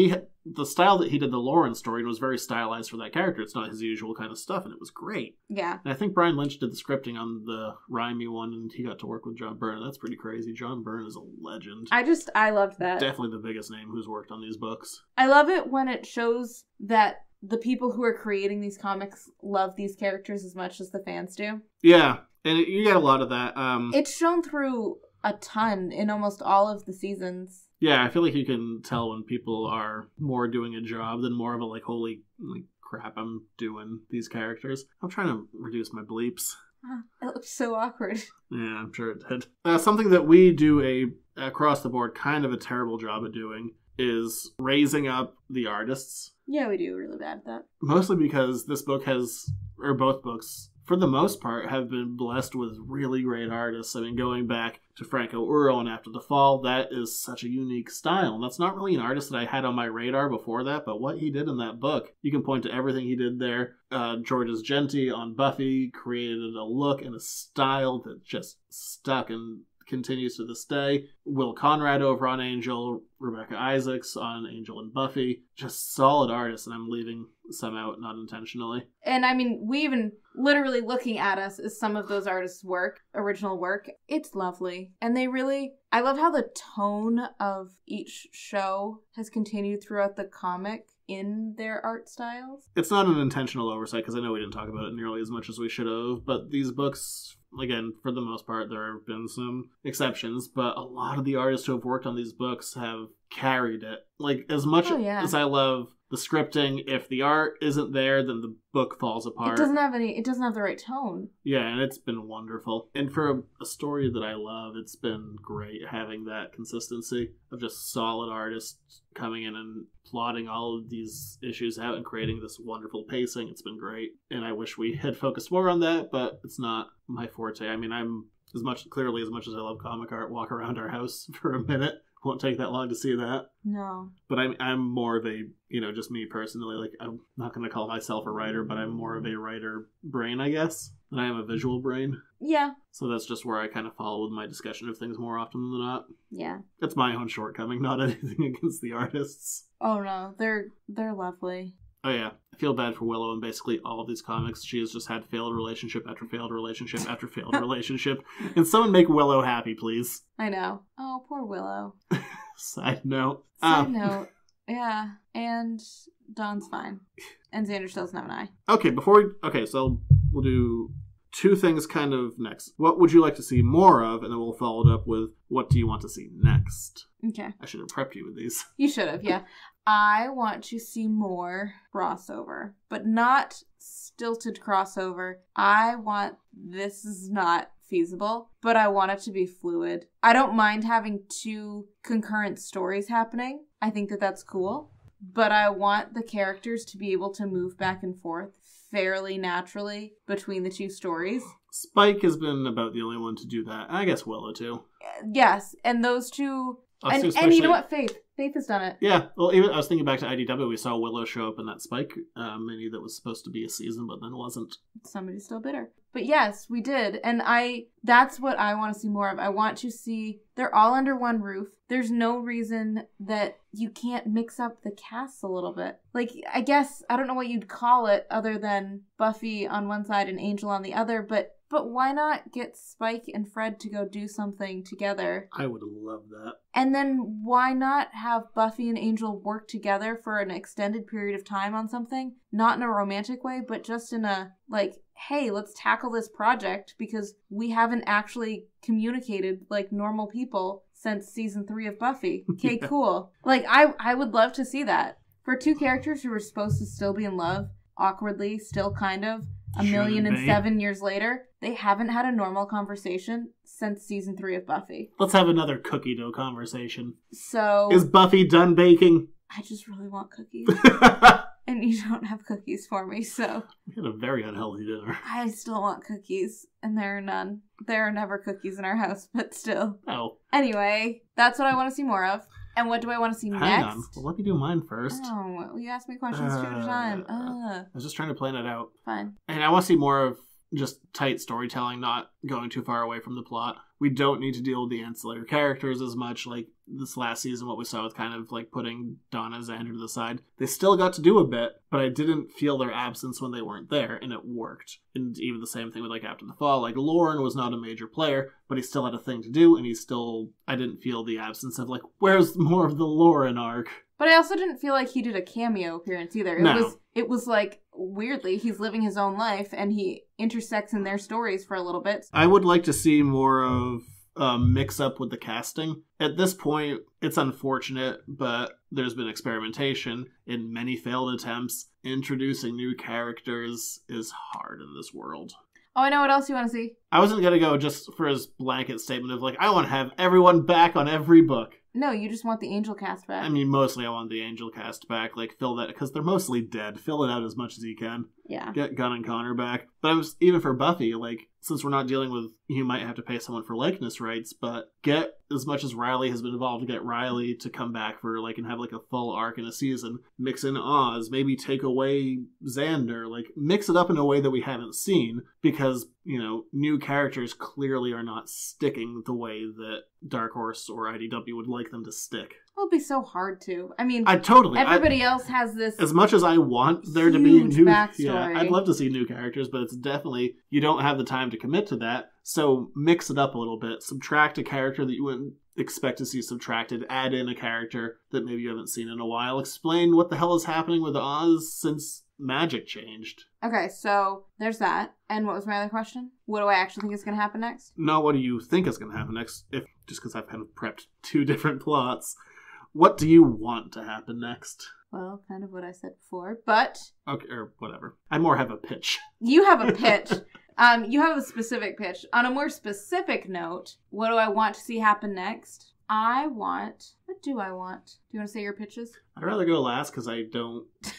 the style that he did the Lauren story was very stylized for that character. It's not his usual kind of stuff, and it was great. Yeah. And I think Brian Lynch did the scripting on the Rhymy one, and he got to work with John Byrne. That's pretty crazy. John Byrne is a legend. I loved that. Definitely the biggest name who's worked on these books. I love it when it shows that the people who are creating these comics love these characters as much as the fans do. Yeah. And you get a lot of that. It's shown through a ton in almost all of the seasons. Yeah, I feel like you can tell when people are more doing a job than more of a, like, holy crap, I'm doing these characters. I'm trying to reduce my bleeps. It looks so awkward. Yeah, I'm sure it did. Something that we do across the board kind of a terrible job at doing is raising up the artists. Yeah, we do really bad at that. Mostly because this book both books, for the most part, have been blessed with really great artists. I mean, going back to Franco Uro and After the Fall, that is such a unique style. And that's not really an artist that I had on my radar before that, but what he did in that book, you can point to everything he did there. Georges Genti on Buffy created a look and a style that just stuck and continues to this day. Will Conrad over on Angel, Rebecca Isaacs on Angel and Buffy. Just solid artists, and I'm leaving some out, not intentionally. And I mean, we even literally looking at us is some of those artists' original work. It's lovely. And I love how the tone of each show has continued throughout the comic in their art styles. It's not an intentional oversight, because I know we didn't talk about it nearly as much as we should have, but these books, again, for the most part, there have been some exceptions, but a lot of the artists who have worked on these books have carried it. Like, as much as I love the scripting, if the art isn't there, then the book falls apart. It doesn't have the right tone. Yeah, and it's been wonderful. And for a story that I love, it's been great having that consistency of just solid artists coming in and plotting all of these issues out and creating this wonderful pacing. It's been great. And I wish we had focused more on that, but it's not my forte. I mean, I'm as much as I love comic art, walk around our house for a minute. Won't take that long to see that. No. But I'm more of a, just me personally, like, I'm not going to call myself a writer, but I'm more of a writer brain, I guess. And I am a visual brain. Yeah. So that's just where I kind of follow with my discussion of things more often than not. Yeah. That's my own shortcoming, not anything against the artists. Oh no, they're lovely. Oh yeah, I feel bad for Willow in basically all of these comics. She has just had failed relationship after failed relationship after failed relationship. And someone make Willow happy, please. I know. Oh, poor Willow. Side note. Yeah. And Dawn's fine. And Xander still doesn't have an eye. Okay, so we'll do two things kind of next. What would you like to see more of? And then we'll follow it up with what do you want to see next? Okay. I should have prepped you with these. You should have, yeah. I want to see more crossover, but not stilted crossover. This is not feasible, but I want it to be fluid. I don't mind having 2 concurrent stories happening. I think that that's cool, but I want the characters to be able to move back and forth fairly naturally between the 2 stories. Spike has been about the only one to do that. I guess Willow too. Yes, and those 2... And you know what? Faith has done it. Yeah, well, even I was thinking back to IDW, we saw Willow show up in that Spike mini that was supposed to be a season, but then wasn't. Somebody's still bitter. But yes, we did. And that's what I want to see more of. I want to see, they're all under one roof. There's no reason that you can't mix up the casts a little bit. Like, I guess, I don't know what you'd call it other than Buffy on one side and Angel on the other, but why not get Spike and Fred to go do something together? I would love that. And then why not have Buffy and Angel work together for an extended period of time on something? Not in a romantic way, but just in a, like, hey, let's tackle this project because we haven't actually communicated like normal people since season 3 of Buffy. Okay, yeah. Cool. Like, I would love to see that. For 2 characters who were supposed to still be in love, awkwardly, still kind of, 1,000,007 years later, they haven't had a normal conversation since season 3 of Buffy. Let's have another cookie dough conversation. So... Is Buffy done baking? I just really want cookies. And you don't have cookies for me, so... We had a very unhealthy dinner. I still want cookies, and there are none. There are never cookies in our house, but still. Oh. Anyway, that's what I want to see more of. And what do I want to see next? Hang on. Well, let me do mine first. Oh, you asked me questions 2 at a time. I was just trying to plan it out. Fine. And I want to see more of just tight storytelling, not going too far away from the plot. We don't need to deal with the ancillary characters as much. Like this last season, what we saw with kind of like putting Donna and Xander to the side. They still got to do a bit, but I didn't feel their absence when they weren't there, and it worked. And even the same thing with like After the Fall. Like Lauren was not a major player, but he still had a thing to do, and I didn't feel the absence of like, where's more of the Lauren arc? But I also didn't feel like he did a cameo appearance either. It was like, weirdly, he's living his own life, and he intersects in their stories for a little bit. I would like to see more of mix up with the casting. At this point, it's unfortunate, but there's been experimentation in many failed attempts. Introducing new characters is hard in this world. Oh, I know what else you want to see. I wasn't going to go just for his blanket statement of like, I want to have everyone back on every book. No, you just want the Angel cast back. I mean, mostly I want the Angel cast back. Like, fill that, because they're mostly dead. Fill it out as much as you can. Yeah. Get Gunn and Connor back. But even for Buffy, like, since we're not dealing with, you might have to pay someone for likeness rights, but get as much as Riley has been involved, to get Riley to come back for, like, and have, like, a full arc in a season. Mix in Oz. Maybe take away Xander. Like, mix it up in a way that we haven't seen, because, you know, new characters clearly are not sticking the way that Dark Horse or IDW would like them to stick. It'll be so hard to. I mean, everybody else has this. As much as I want there to be new backstory. Yeah, I'd love to see new characters, but it's definitely, you don't have the time to commit to that. So mix it up a little bit. Subtract a character that you wouldn't expect to see subtracted. Add in a character that maybe you haven't seen in a while. Explain what the hell is happening with Oz since magic changed. Okay, so there's that. And what was my other question? What do I actually think is going to happen next? No, what do you think is going to happen next? Just because I've kind of prepped 2 different plots. What do you want to happen next? Well, kind of what I said before, but... Okay, or whatever. I more have a pitch. You have a pitch. You have a specific pitch. On a more specific note, what do I want to see happen next? What do I want? Do you want to say your pitches? I'd rather go last because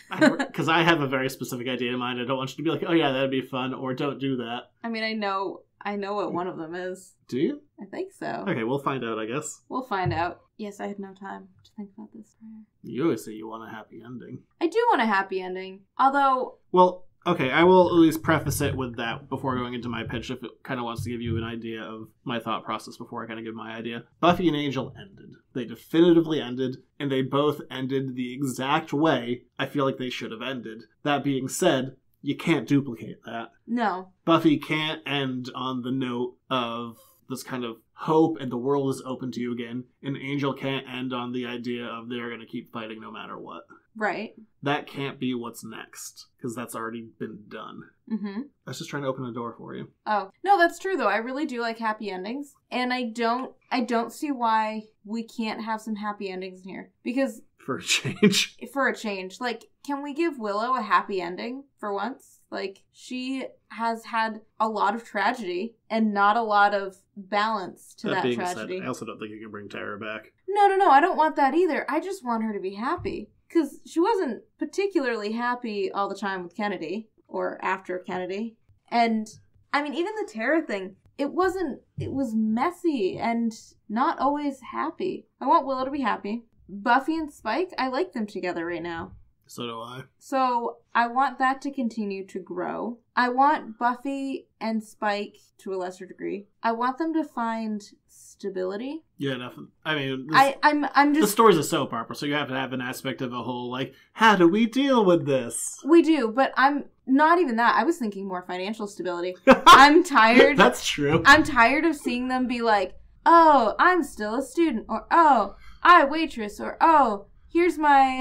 because I have a very specific idea in mind. I don't want you to be like, oh yeah, that'd be fun, or don't do that. I mean, I know what one of them is. Do you? I think so. Okay, we'll find out, I guess. We'll find out. Yes, I had no time to think about this. You always say you want a happy ending. I do want a happy ending. Although... Well, okay, I will at least preface it with that before going into my pitch, if it kind of wants to give you an idea of my thought process before I kind of give my idea. Buffy and Angel ended. They definitively ended, and they both ended the exact way I feel like they should have ended. That being said, you can't duplicate that. No. Buffy can't end on the note of this kind of hope and the world is open to you again. And Angel can't end on the idea of they're going to keep fighting no matter what. Right. That can't be what's next, because that's already been done. Mm-hmm. I was just trying to open a door for you. Oh. No, that's true, though. I really do like happy endings. And I don't see why we can't have some happy endings in here. Because... For a change. For a change. Like, can we give Willow a happy ending for once? Like, she has had a lot of tragedy and not a lot of balance to that tragedy. Said, I also don't think you can bring Tara back. No, I don't want that either. I just want her to be happy. Because she wasn't particularly happy all the time with Kennedy, or after Kennedy. And, I mean, even the Tara thing, it was messy and not always happy. I want Willow to be happy. Buffy and Spike, I like them together right now. So do I. So I want that to continue to grow. I want Buffy and Spike, to a lesser degree, I want them to find stability. Yeah, nothing. I mean, I'm just... The story's a soap opera, so you have to have an aspect of a whole, like, how do we deal with this? We do, but I'm not even that. I was thinking more financial stability. I'm tired. That's true. I'm tired of seeing them be like, oh, I'm still a student, or oh, I waitress, or oh, here's my...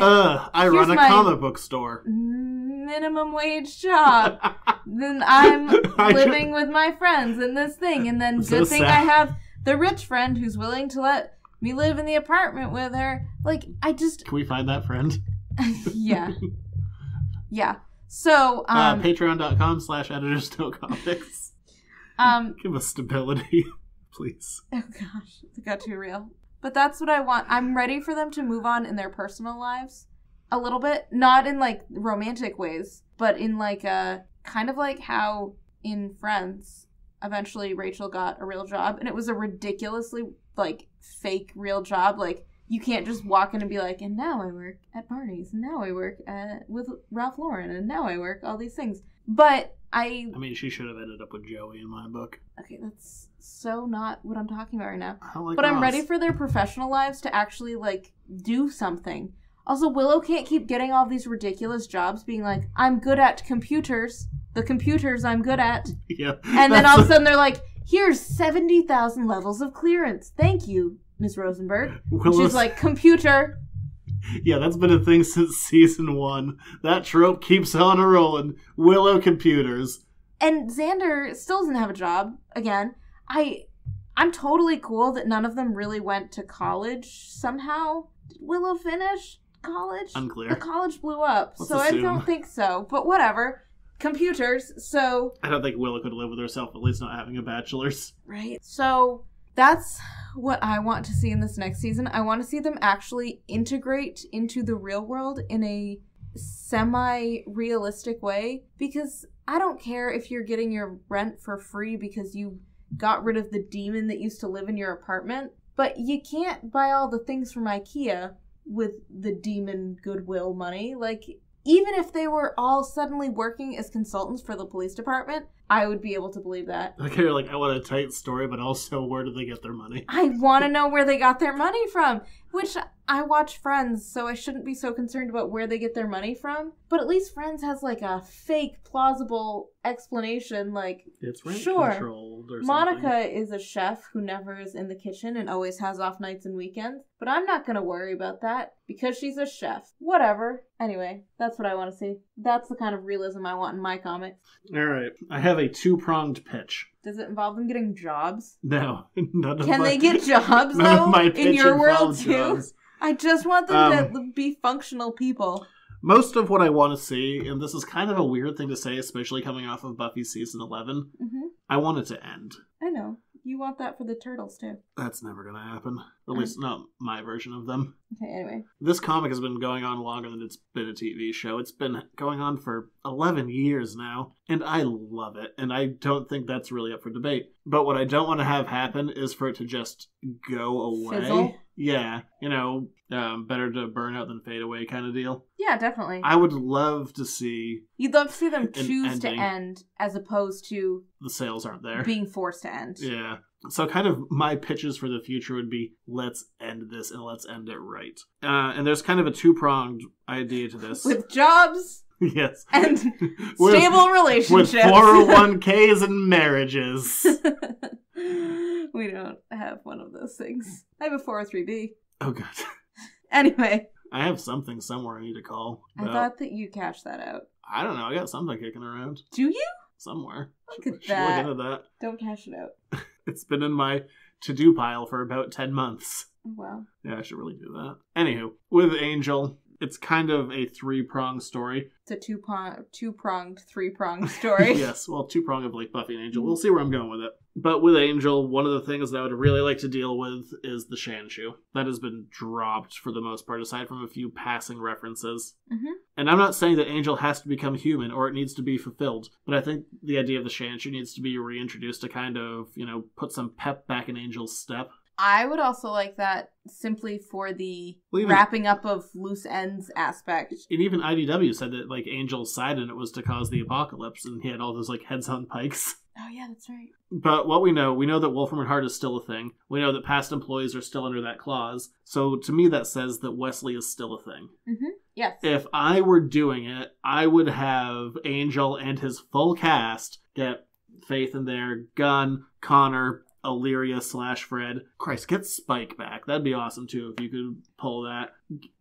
I run a comic book store. Minimum wage job. Then I'm living with my friends in this thing, and then good thing I have the rich friend who's willing to let me live in the apartment with her. Like, I just... Can we find that friend? Yeah. Yeah. So, Patreon.com/editorsnocomics. Give us stability, please. Oh gosh, it got too real. But that's what I want. I'm ready for them to move on in their personal lives a little bit. Not in, like, romantic ways, but in, like, kind of like how in Friends, eventually Rachel got a real job, and it was a ridiculously, like, fake real job. Like, you can't just walk in and be like, and now I work at Barney's, and now I work with Ralph Lauren, and now I work all these things. But I mean, she should have ended up with Joey in my book. Okay, that's so not what I'm talking about right now. Like but I'm ready for their professional lives to actually, like, do something. Also, Willow can't keep getting all these ridiculous jobs being like, I'm good at computers. The computers I'm good at. Yeah. And then all of a sudden they're like, here's 70,000 levels of clearance. Thank you, Ms. Rosenberg. She's like, computer. Yeah, that's been a thing since season 1. That trope keeps on a rolling. Willow computers. And Xander still doesn't have a job. Again, I'm totally cool that none of them really went to college somehow. Did Willow finish college? Unclear. The college blew up, Let's so assume. I don't think so. But whatever. Computers, so... I don't think Willow could live with herself, at least not having a bachelor's. Right. So that's what I want to see in this next season. I want to see them actually integrate into the real world in a semi-realistic way, because I don't care if you're getting your rent for free because you got rid of the demon that used to live in your apartment, but you can't buy all the things from IKEA with the demon goodwill money. Like, even if they were all suddenly working as consultants for the police department, I would be able to believe that. Okay, you're like, I want a tight story, but also, where did they get their money? I want to know where they got their money from, which I watch Friends, so I shouldn't be so concerned about where they get their money from. But at least Friends has, like, a fake, plausible explanation, like, it's rent sure, controlled or Monica something. is a chef who never is in the kitchen and always has off nights and weekends, but I'm not going to worry about that because she's a chef. Whatever. Anyway, that's what I want to see. That's the kind of realism I want in my comics. All right. I have a two-pronged pitch. Does it involve them getting jobs? No. Can they get jobs, though, in your world, too? Jobs. I just want them to be functional people. Most of what I want to see, and this is kind of a weird thing to say, especially coming off of Buffy season 11, I want it to end. I know. You want that for the turtles, too. That's never going to happen. At least not my version of them. Okay, anyway. This comic has been going on longer than it's been a TV show. It's been going on for 11 years now, and I love it, and I don't think that's really up for debate. But what I don't want to have happen is for it to just go away. Fizzle? Yeah, better to burn out than fade away kind of deal. Yeah, definitely. I would love to see... You'd love to see them choose to end, as opposed to... The sales aren't there. Being forced to end. Yeah. So kind of my pitches for the future would be, let's end this and let's end it right. And there's kind of a two-pronged idea to this. With jobs... Yes. And stable relationships. With 401ks and marriages. We don't have one of those things. I have a 403B. Oh, God. Anyway. I have something somewhere I need to call about. I thought that you cashed that out. I don't know. I got something kicking around. Do you? Somewhere. Look at that. Look into that. Don't cash it out. It's been in my to-do pile for about 10 months. Oh, wow. Yeah, I should really do that. Anywho, with Angel, it's kind of a three-pronged story. It's a two-pronged, three-pronged story. Yes, well, two-pronged of like Buffy and Angel. We'll see where I'm going with it. But with Angel, one of the things that I would really like to deal with is the Shanshu. That has been dropped for the most part, aside from a few passing references. Mm-hmm. And I'm not saying that Angel has to become human or it needs to be fulfilled, but I think the idea of the Shanshu needs to be reintroduced to kind of, put some pep back in Angel's step. I would also like that simply for the Well, wrapping up of loose ends aspect. And even IDW said that, like, Angel's side in it was to cause the apocalypse, and he had all those, like, heads on pikes. Oh, yeah, that's right. But what we know that Wolfram and Hart is still a thing. We know that past employees are still under that clause. So to me, that says that Wesley is still a thing. Mm-hmm. Yes. If I were doing it, I would have Angel and his full cast get Faith in there, Gunn, Connor, Illyria / Fred. Christ, get Spike back. That'd be awesome, too, if you could pull that.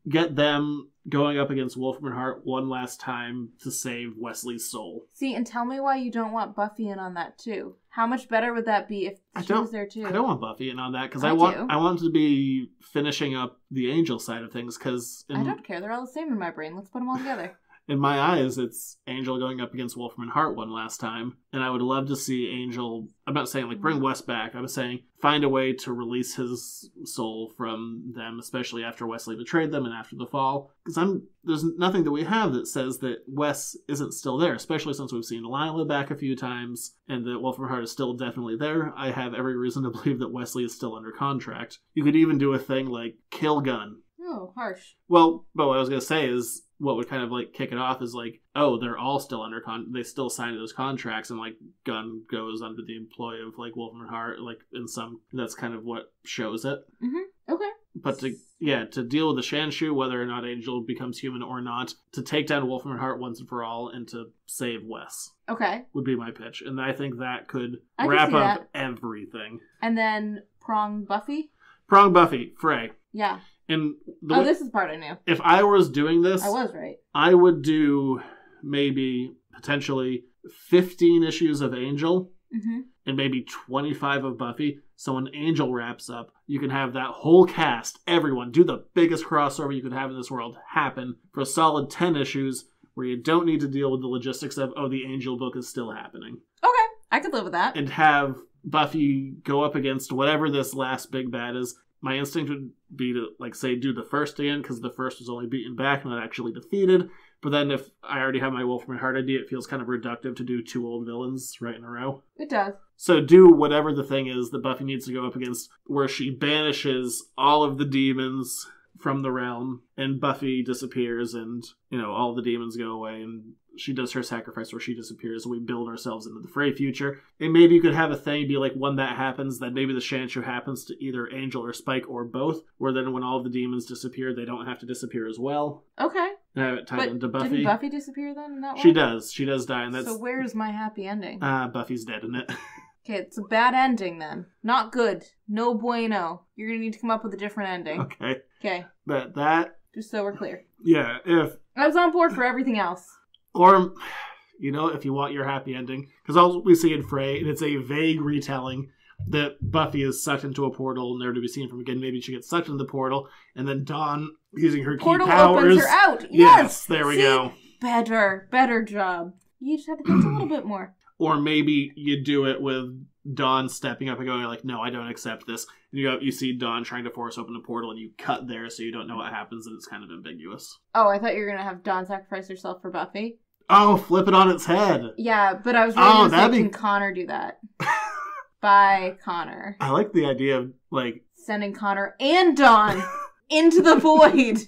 Get them going up against Wolfram and Hart one last time to save Wesley's soul. See, and tell me why you don't want Buffy in on that, too. How much better would that be if she was there, too? I don't want Buffy in on that, because I want to be finishing up the Angel side of things, because... I don't care. They're all the same in my brain. Let's put them all together. In my eyes, it's Angel going up against Wolfram and Hart one last time. And I would love to see Angel... I'm not saying, bring Wes back. I was saying find a way to release his soul from them, especially after Wesley betrayed them and after the fall. Because there's nothing that we have that says that Wes isn't still there, especially since we've seen Lila back a few times, and that Wolfram and Hart is still definitely there. I have every reason to believe that Wesley is still under contract. You could even do a thing like kill Gunn. Oh, harsh. Well, but what I was going to say is, what would kind of kick it off is they're all still under they still signed those contracts, and Gunn goes under the employ of Wolfram and Hart, in some, that's kind of what shows it. Mm-hmm. Okay. But to deal with the Shanshu, whether or not Angel becomes human or not, to take down Wolfram and Hart once and for all, and to save Wes. Okay. Would be my pitch, and I think that could I wrap can see up that. Everything. And then Prong Buffy? Prong Buffy, Frey. Yeah. And this is the part I knew. If I was doing this, I was right. I would do maybe potentially 15 issues of Angel, mm-hmm. and maybe 25 of Buffy. So when Angel wraps up, you can have that whole cast, everyone, do the biggest crossover you could have in this world happen for a solid 10 issues where you don't need to deal with the logistics of, the Angel book is still happening. Okay, I could live with that. And have Buffy go up against whatever this last big bad is. My instinct would be to, do the first again, because the first was only beaten back, not actually defeated. But then if I already have my Wolfram and Hart idea, it feels kind of reductive to do two old villains right in a row. It does. So do whatever the thing is that Buffy needs to go up against, where she banishes all of the demons from the realm, and Buffy disappears, and, all the demons go away, and she does her sacrifice where she disappears, and we build ourselves into the Frey future. And maybe you could have a thing be when that happens, then maybe the Shanshu happens to either Angel or Spike or both, where then when all the demons disappear, they don't have to disappear as well. Okay. And have it tied into Buffy. Didn't Buffy disappear then in that one? She does. She does die, and that's... So where's my happy ending? Buffy's dead in it. Okay, it's a bad ending then. Not good. No bueno. You're gonna need to come up with a different ending. Okay. Okay. But that... Just so we're clear. Yeah, if... I was on board for everything else. Or, if you want your happy ending, because all we see in Frey, and it's a vague retelling, that Buffy is sucked into a portal, never to be seen from again. Maybe she gets sucked into the portal, and then Dawn, using her portal key powers... opens her out! Yes! There we go. Better job. You just had to think a little bit more. Or maybe you do it with Dawn stepping up and going no, I don't accept this. And you see Dawn trying to force open a portal, and you cut there so you don't know what happens, and it's kind of ambiguous. Oh, I thought you were going to have Dawn sacrifice herself for Buffy. Oh, flip it on its head. Yeah, but I was really going to say, can Connor do that? Bye, Connor. I like the idea of, sending Connor and Dawn into the void.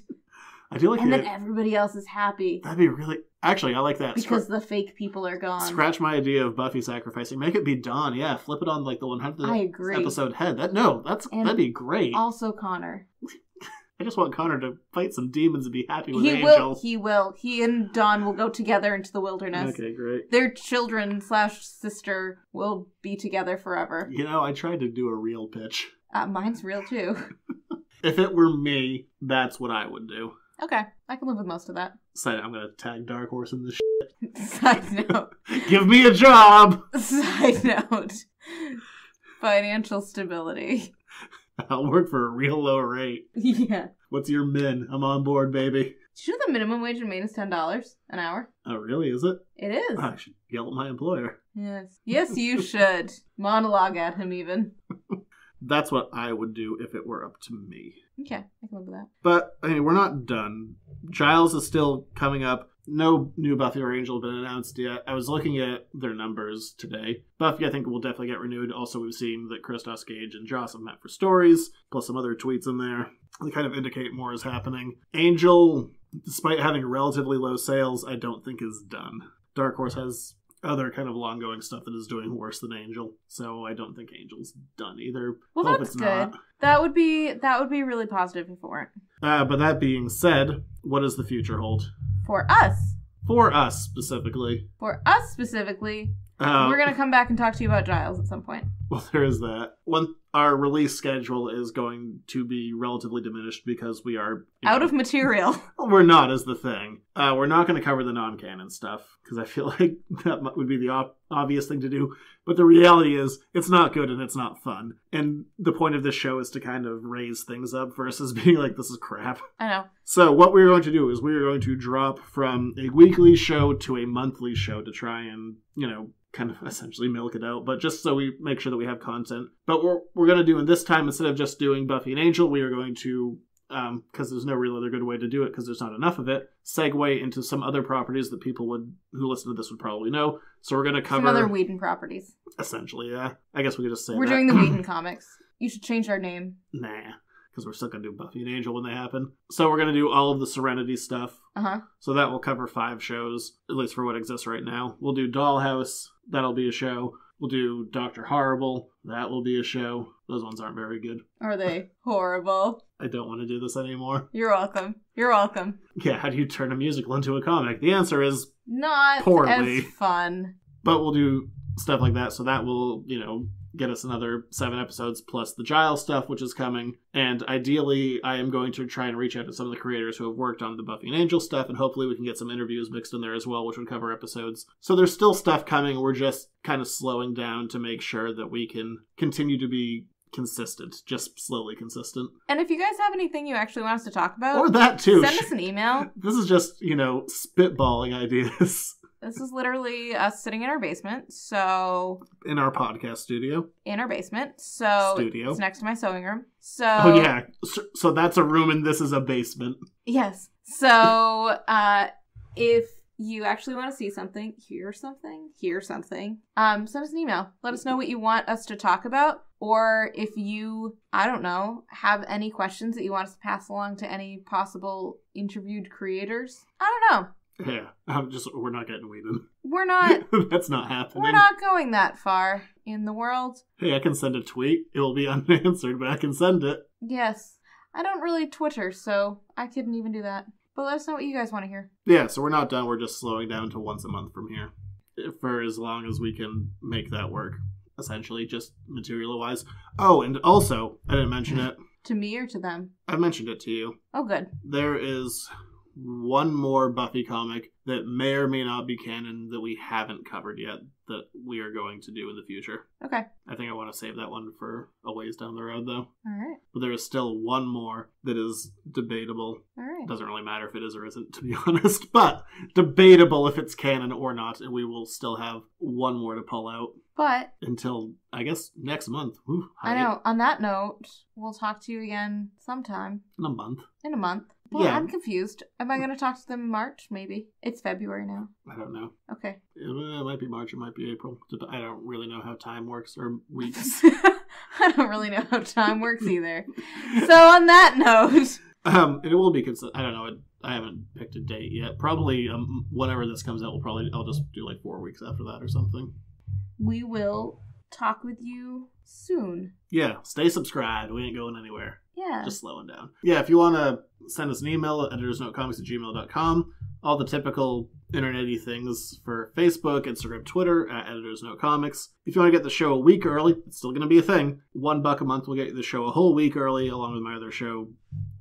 I feel and then everybody else is happy. That'd be really... Actually, I like that. Because the fake people are gone. Scratch my idea of Buffy sacrificing. Make it be Dawn. Yeah, flip it on the 100th episode head. That'd be great. Also Connor. I just want Connor to fight some demons and be happy with Angel. He will. He and Dawn will go together into the wilderness. Okay, great. Their children / sister will be together forever. I tried to do a real pitch. Mine's real too. If it were me, that's what I would do. Okay, I can live with most of that. Side, I'm gonna tag Dark Horse in this shit. Side note. Give me a job! Side note. Financial stability. I'll work for a real low rate. Yeah. What's your min? I'm on board, baby. Did you know the minimum wage in Maine is $10 an hour? Oh, really? Is it? It is. I should yell at my employer. Yes. Yes, you should. Monologue at him, even. That's what I would do if it were up to me. Okay, I can live with that. But, I mean, we're not done. Giles is still coming up. No new Buffy or Angel have been announced yet. I was looking at their numbers today. Buffy, I think, will definitely get renewed. Also, we've seen that Christos Gage and Joss have met for stories, plus some other tweets in there. They kind of indicate more is happening. Angel, despite having relatively low sales, I don't think is done. Dark Horse has other kind of long-going stuff that is doing worse than Angel, so I don't think Angel's done either. Well, Hope that's it's good. Not. That would be really positive if it weren't. But that being said, what does the future hold? For us. For us, specifically. For us, specifically. We're going to come back and talk to you about Giles at some point. Well, there is that. Our release schedule is going to be relatively diminished because we are... Out of material. Well, we're not, is the thing. We're not going to cover the non-canon stuff, because I feel like that would be the obvious thing to do. But the reality is, it's not good and it's not fun. And the point of this show is to kind of raise things up versus being like, this is crap. I know. So what we're going to do is we're going to drop from a weekly show to a monthly show to try and, kind of essentially milk it out, but just so we make sure that we have content. But we're going to do in this time, instead of just doing Buffy and Angel, we are going to, because there's no real other good way to do it because there's not enough of it, segue into some other properties that people who listen to this would probably know. So we're going to cover... Some other Whedon properties. Essentially, yeah. I guess we could just say we're that. doing the Whedon comics. You should change our name. Nah. Because we're still going to do Buffy and Angel when they happen. So we're going to do all of the Serenity stuff. Uh-huh. So that will cover 5 shows, at least for what exists right now. We'll do Dollhouse. That'll be a show. We'll do Dr. Horrible. That will be a show. Those ones aren't very good. Are they horrible? I don't want to do this anymore. You're welcome. You're welcome. Yeah, how do you turn a musical into a comic? The answer is... Not poorly. as fun. But we'll do stuff like that. So that will, get us another 7 episodes plus the Giles stuff, which is coming. And ideally, I am going to try and reach out to some of the creators who have worked on the Buffy and Angel stuff, and hopefully we can get some interviews mixed in there as well, which would cover episodes. So there's still stuff coming. We're just kind of slowing down to make sure that we can continue to be consistent, just slowly consistent. And if you guys have anything you actually want us to talk about, or that too, send us an email. This is just, spitballing ideas. This is literally us sitting in our basement, so... In our podcast studio. In our basement, so... Studio. It's next to my sewing room, so... Oh, yeah. So that's a room and this is a basement. Yes. So, if you actually want to see something, hear something, send us an email. Let us know what you want us to talk about, or if you, I don't know, have any questions that you want us to pass along to any possible interviewed creators. I don't know. Yeah, we're not getting Whedon. We're not. That's not happening. We're not going that far in the world. Hey, I can send a tweet. It will be unanswered, but I can send it. Yes. I don't really Twitter, so I couldn't even do that. But let us know what you guys want to hear. Yeah, so we're not done. We're just slowing down to once a month from here. For as long as we can make that work. Essentially, just material-wise. Oh, and also, I didn't mention it. To me or to them? I mentioned it to you. Oh, good. There is one more Buffy comic that may or may not be canon that we haven't covered yet that we are going to do in the future. Okay. I think I want to save that one for a ways down the road, though. All right. But there is still one more that is debatable. All right. Doesn't really matter if it is or isn't, to be honest, but debatable if it's canon or not, and we will still have one more to pull out. But until, I guess, next month. Ooh, I know. On that note, we'll talk to you again sometime. In a month. In a month. Well, yeah. I'm confused. Am I going to talk to them in March? Maybe. It's February now. I don't know. Okay. It might be March. It might be April. I don't really know how time works or weeks. I don't really know how time works either. So on that note... it will be I don't know. I haven't picked a date yet. Probably whenever this comes out, I'll just do like 4 weeks after that or something. We will talk with you soon. Yeah, stay subscribed. We ain't going anywhere. Yeah. Just slowing down. Yeah, if you want to send us an email at editorsnotecomics@gmail.com. All the typical internet-y things for Facebook, Instagram, Twitter, at editorsnotecomics. If you want to get the show a week early, it's still going to be a thing. $1 a month will get you the show a whole week early, along with my other show,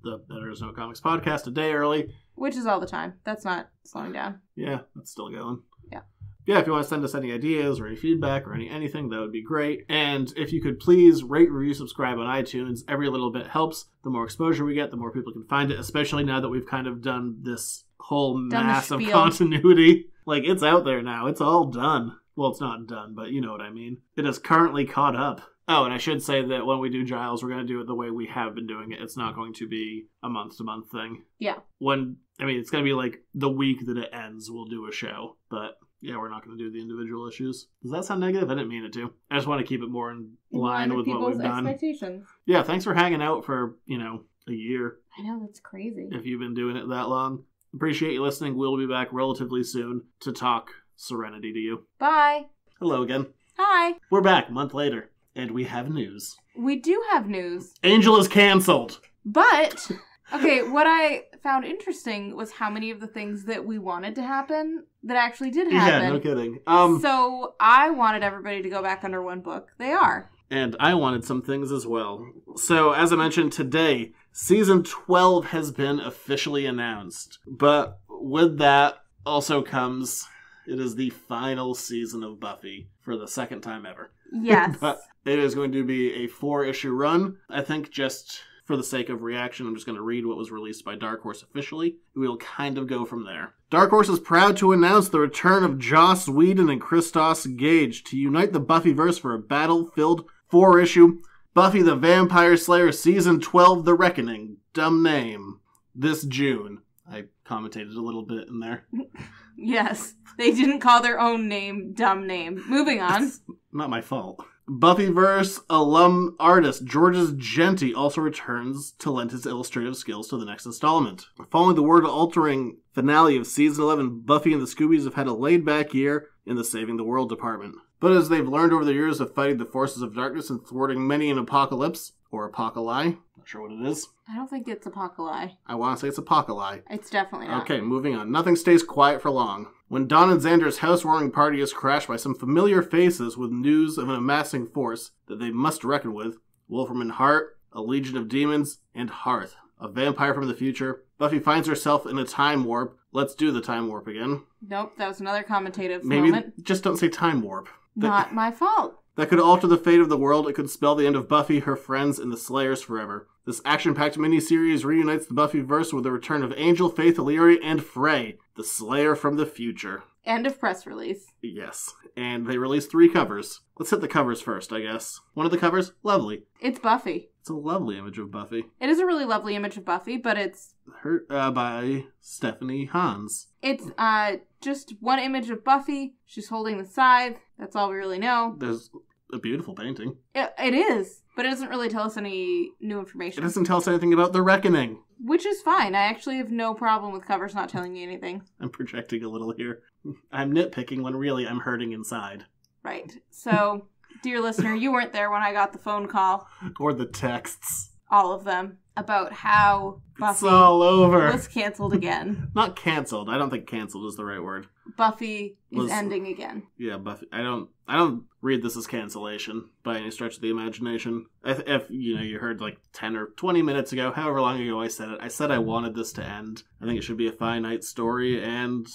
the Editors Note Comics podcast, a day early. Which is all the time. That's not slowing down. Yeah, that's still going. Yeah. yeah, if you want to send us any ideas or any feedback or anything, that would be great. And if you could please rate, review, subscribe on iTunes. Every little bit helps. The more exposure we get, the more people can find it, especially now that we've kind of done this whole mass of continuity. Like, it's out there now. It's all done. Well, it's not done, but you know what I mean. It is currently caught up. Oh, and I should say that when we do Giles, we're going to do it the way we have been doing it. It's not going to be a month-to-month thing. Yeah. It's going to be like the week that it ends, we'll do a show. But yeah, we're not going to do the individual issues. Does that sound negative? I didn't mean it to. I just want to keep it more in line with what we've done. Expectations. Yeah, thanks for hanging out for, a year. I know, that's crazy. If you've been doing it that long. Appreciate you listening. We'll be back relatively soon to talk Serenity to you. Bye. Hello again. Hi. We're back a month later, and we have news. We do have news. Angel is canceled. But, okay, what I found interesting was how many of the things that we wanted to happen that actually did happen. Yeah, no kidding. So I wanted everybody to go back under one book. They are. And I wanted some things as well. So, as I mentioned today, Season 12 has been officially announced. But with that also comes, it is the final season of Buffy for the second time ever. Yes. But it is going to be a 4-issue run. I think just for the sake of reaction, I'm just going to read what was released by Dark Horse officially. We'll kind of go from there. Dark Horse is proud to announce the return of Joss Whedon and Christos Gage to unite the Buffyverse for a battle-filled 4-issue Buffy the Vampire Slayer Season 12 The Reckoning, dumb name, this June. I commentated a little bit in there. Yes, they didn't call their own name dumb name. Moving on. Not my fault. Buffyverse alum artist Georges Genti also returns to lend his illustrative skills to the next installment. Following the world-altering finale of Season 11, Buffy and the Scoobies have had a laid-back year in the Saving the World department. But as they've learned over the years of fighting the forces of darkness and thwarting many an apocalypse, or apocalypse, not sure what it is. I don't think it's apocalypse. I want to say it's apocalypse. It's definitely not. Okay, moving on. Nothing stays quiet for long. When Dawn and Xander's housewarming party is crashed by some familiar faces with news of an amassing force that they must reckon with, Wolfram and Hart, a legion of demons, and Hearth, a vampire from the future, Buffy finds herself in a time warp. Let's do the time warp again. Nope, that was another commentative Maybe moment. Just don't say time warp. Not my fault. That could alter the fate of the world. It could spell the end of Buffy, her friends, and the Slayers forever. This action-packed miniseries reunites the Buffyverse with the return of Angel, Faith, Illyria, and Frey, the Slayer from the future. End of press release. Yes, and they released 3 covers. Let's hit the covers first, I guess. One of the covers, lovely. It's Buffy. It's a lovely image of Buffy. It is a really lovely image of Buffy, but it's... by Stephanie Hans. It's just one image of Buffy. She's holding the scythe. That's all we really know. There's a beautiful painting. It is, but it doesn't really tell us any new information. It doesn't tell us anything about the Reckoning. Which is fine. I actually have no problem with covers not telling you anything. I'm projecting a little here. I'm nitpicking when really I'm hurting inside. Right. So, dear listener, you weren't there when I got the phone call. Or the texts. All of them. About how Buffy it's all over. Was canceled again. Not canceled. I don't think canceled is the right word. Buffy is ending again. Yeah, Buffy. I don't read this as cancellation by any stretch of the imagination. If you heard like 10 or 20 minutes ago, however long ago I said I wanted this to end. I think it should be a finite story, and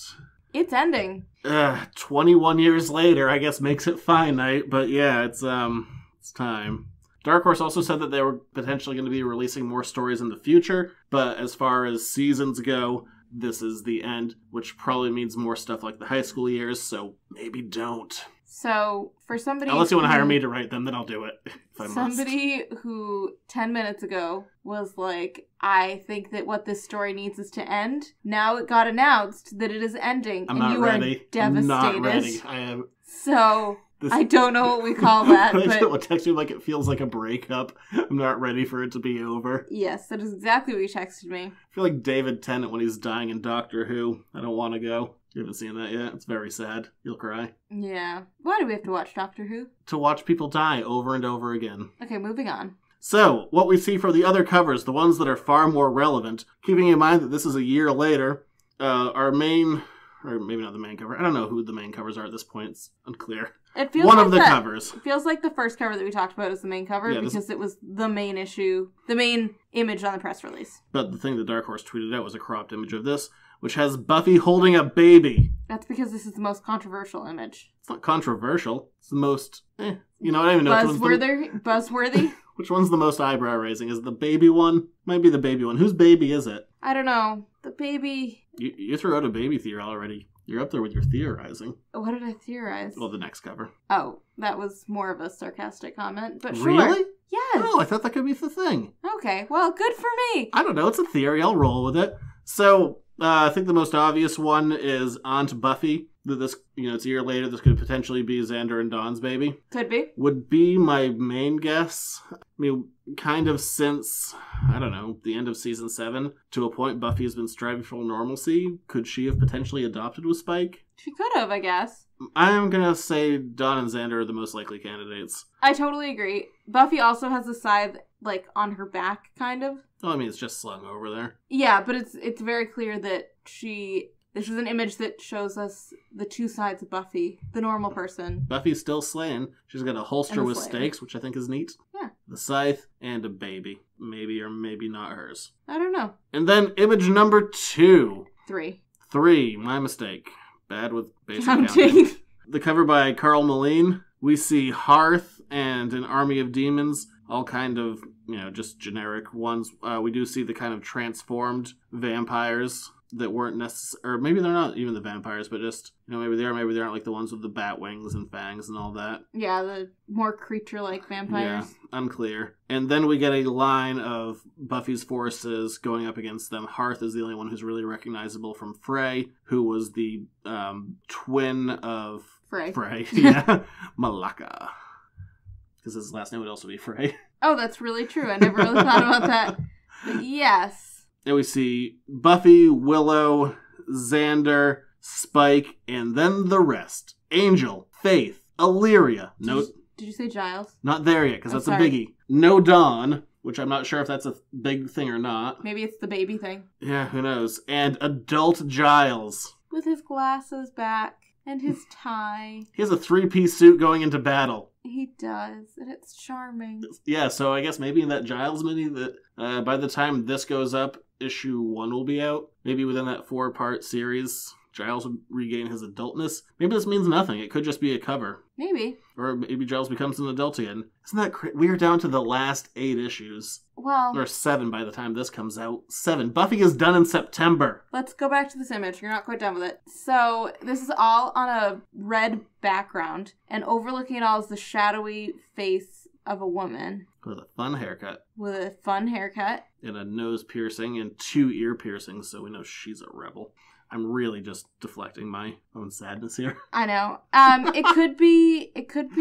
it's ending. 21 years later, I guess makes it finite, but yeah, it's time. Dark Horse also said that they were potentially going to be releasing more stories in the future, but as far as seasons go, this is the end, which probably means more stuff like the high school years, so maybe don't. So, for somebody... Unless you want to hire me to write them, then I'll do it, if I somebody who 10 minutes ago was like, I think that what this story needs is to end, now it got announced that it is ending, I'm and not you ready. are devastated. I'm not ready. I am... So... I don't know what we call that, but... People text me like it feels like a breakup. I'm not ready for it to be over. Yes, that is exactly what you texted me. I feel like David Tennant when he's dying in Doctor Who. I don't want to go. You haven't seen that yet? It's very sad. You'll cry. Yeah. Why do we have to watch Doctor Who? To watch people die over and over again. Okay, moving on. So, what we see for the other covers, the ones that are far more relevant, keeping in mind that this is a year later, our main... Or maybe not the main cover. I don't know who the main covers are at this point. It's unclear. It feels One like of the covers. It feels like the first cover that we talked about is the main cover because it was the main issue, the main image on the press release. But the thing that Dark Horse tweeted out was a cropped image of this, which has Buffy holding a baby. That's because this is the most controversial image. It's not controversial. It's the most, you know, I don't even know. Buzzworthy? Which one's the most eyebrow raising? Is it the baby one? Might be the baby one. Whose baby is it? I don't know. The baby... You threw out a baby theory already. You're up there with your theorizing. What did I theorize? Well, the next cover. Oh, that was more of a sarcastic comment, but sure. Really? Yes. Oh, I thought that could be the thing. Okay, well, good for me. I don't know. It's a theory. I'll roll with it. So, I think the most obvious one is Aunt Buffy. That this, it's a year later, this could potentially be Xander and Dawn's baby. Could be. Would be my main guess. I mean, kind of since, I don't know, the end of season 7, to a point Buffy has been striving for normalcy. Could she have potentially adopted with Spike? She could have, I guess. I'm gonna say Dawn and Xander are the most likely candidates. I totally agree. Buffy also has a scythe, on her back, kind of. Oh, I mean, it's just slung over there. Yeah, but it's very clear that this is an image that shows us the two sides of Buffy, the normal person. Buffy's still slaying. She's got a holster with stakes, which I think is neat. Yeah. The scythe and a baby. Maybe or maybe not hers. I don't know. And then image number 2. 3. My mistake. Bad with basic Counting. counting. The cover by Carl Moline. We see Hearth and an army of demons. All kind of, just generic ones. We do see the kind of transformed vampires that weren't necessary, or maybe they're not even the vampires, but just, maybe they are, maybe they aren't like the ones with the bat wings and fangs and all that. Yeah, the more creature-like vampires. Yeah, unclear. And then we get a line of Buffy's forces going up against them. Hearth is the only one who's really recognizable from Frey, who was the twin of... Frey, yeah. Malaka. Because his last name would also be Frey. Oh, that's really true. I never really thought about that. But yes. And we see Buffy, Willow, Xander, Spike, and then the rest. Angel, Faith, Illyria. Did you say Giles? Not there yet, because that's a biggie. No Dawn, which I'm not sure if that's a big thing or not. Maybe it's the baby thing. Yeah, who knows. And adult Giles. With his glasses back and his tie. He has a 3-piece suit going into battle. He does, and it's charming. Yeah, so I guess maybe in that Giles mini that by the time this goes up, issue 1 will be out. Maybe within that 4-part series, Giles will regain his adultness. Maybe this means nothing. It could just be a cover. Maybe. Or maybe Giles becomes an adult again. Isn't that crazy? We are down to the last 8 issues. Well... Or 7 by the time this comes out. 7. Buffy is done in September. Let's go back to this image. You're not quite done with it. So, this is all on a red background. And overlooking it all is the shadowy face of a woman. With a fun haircut. And a nose piercing and 2 ear piercings, so we know she's a rebel. I'm really just deflecting my own sadness here. I know. It could be... Could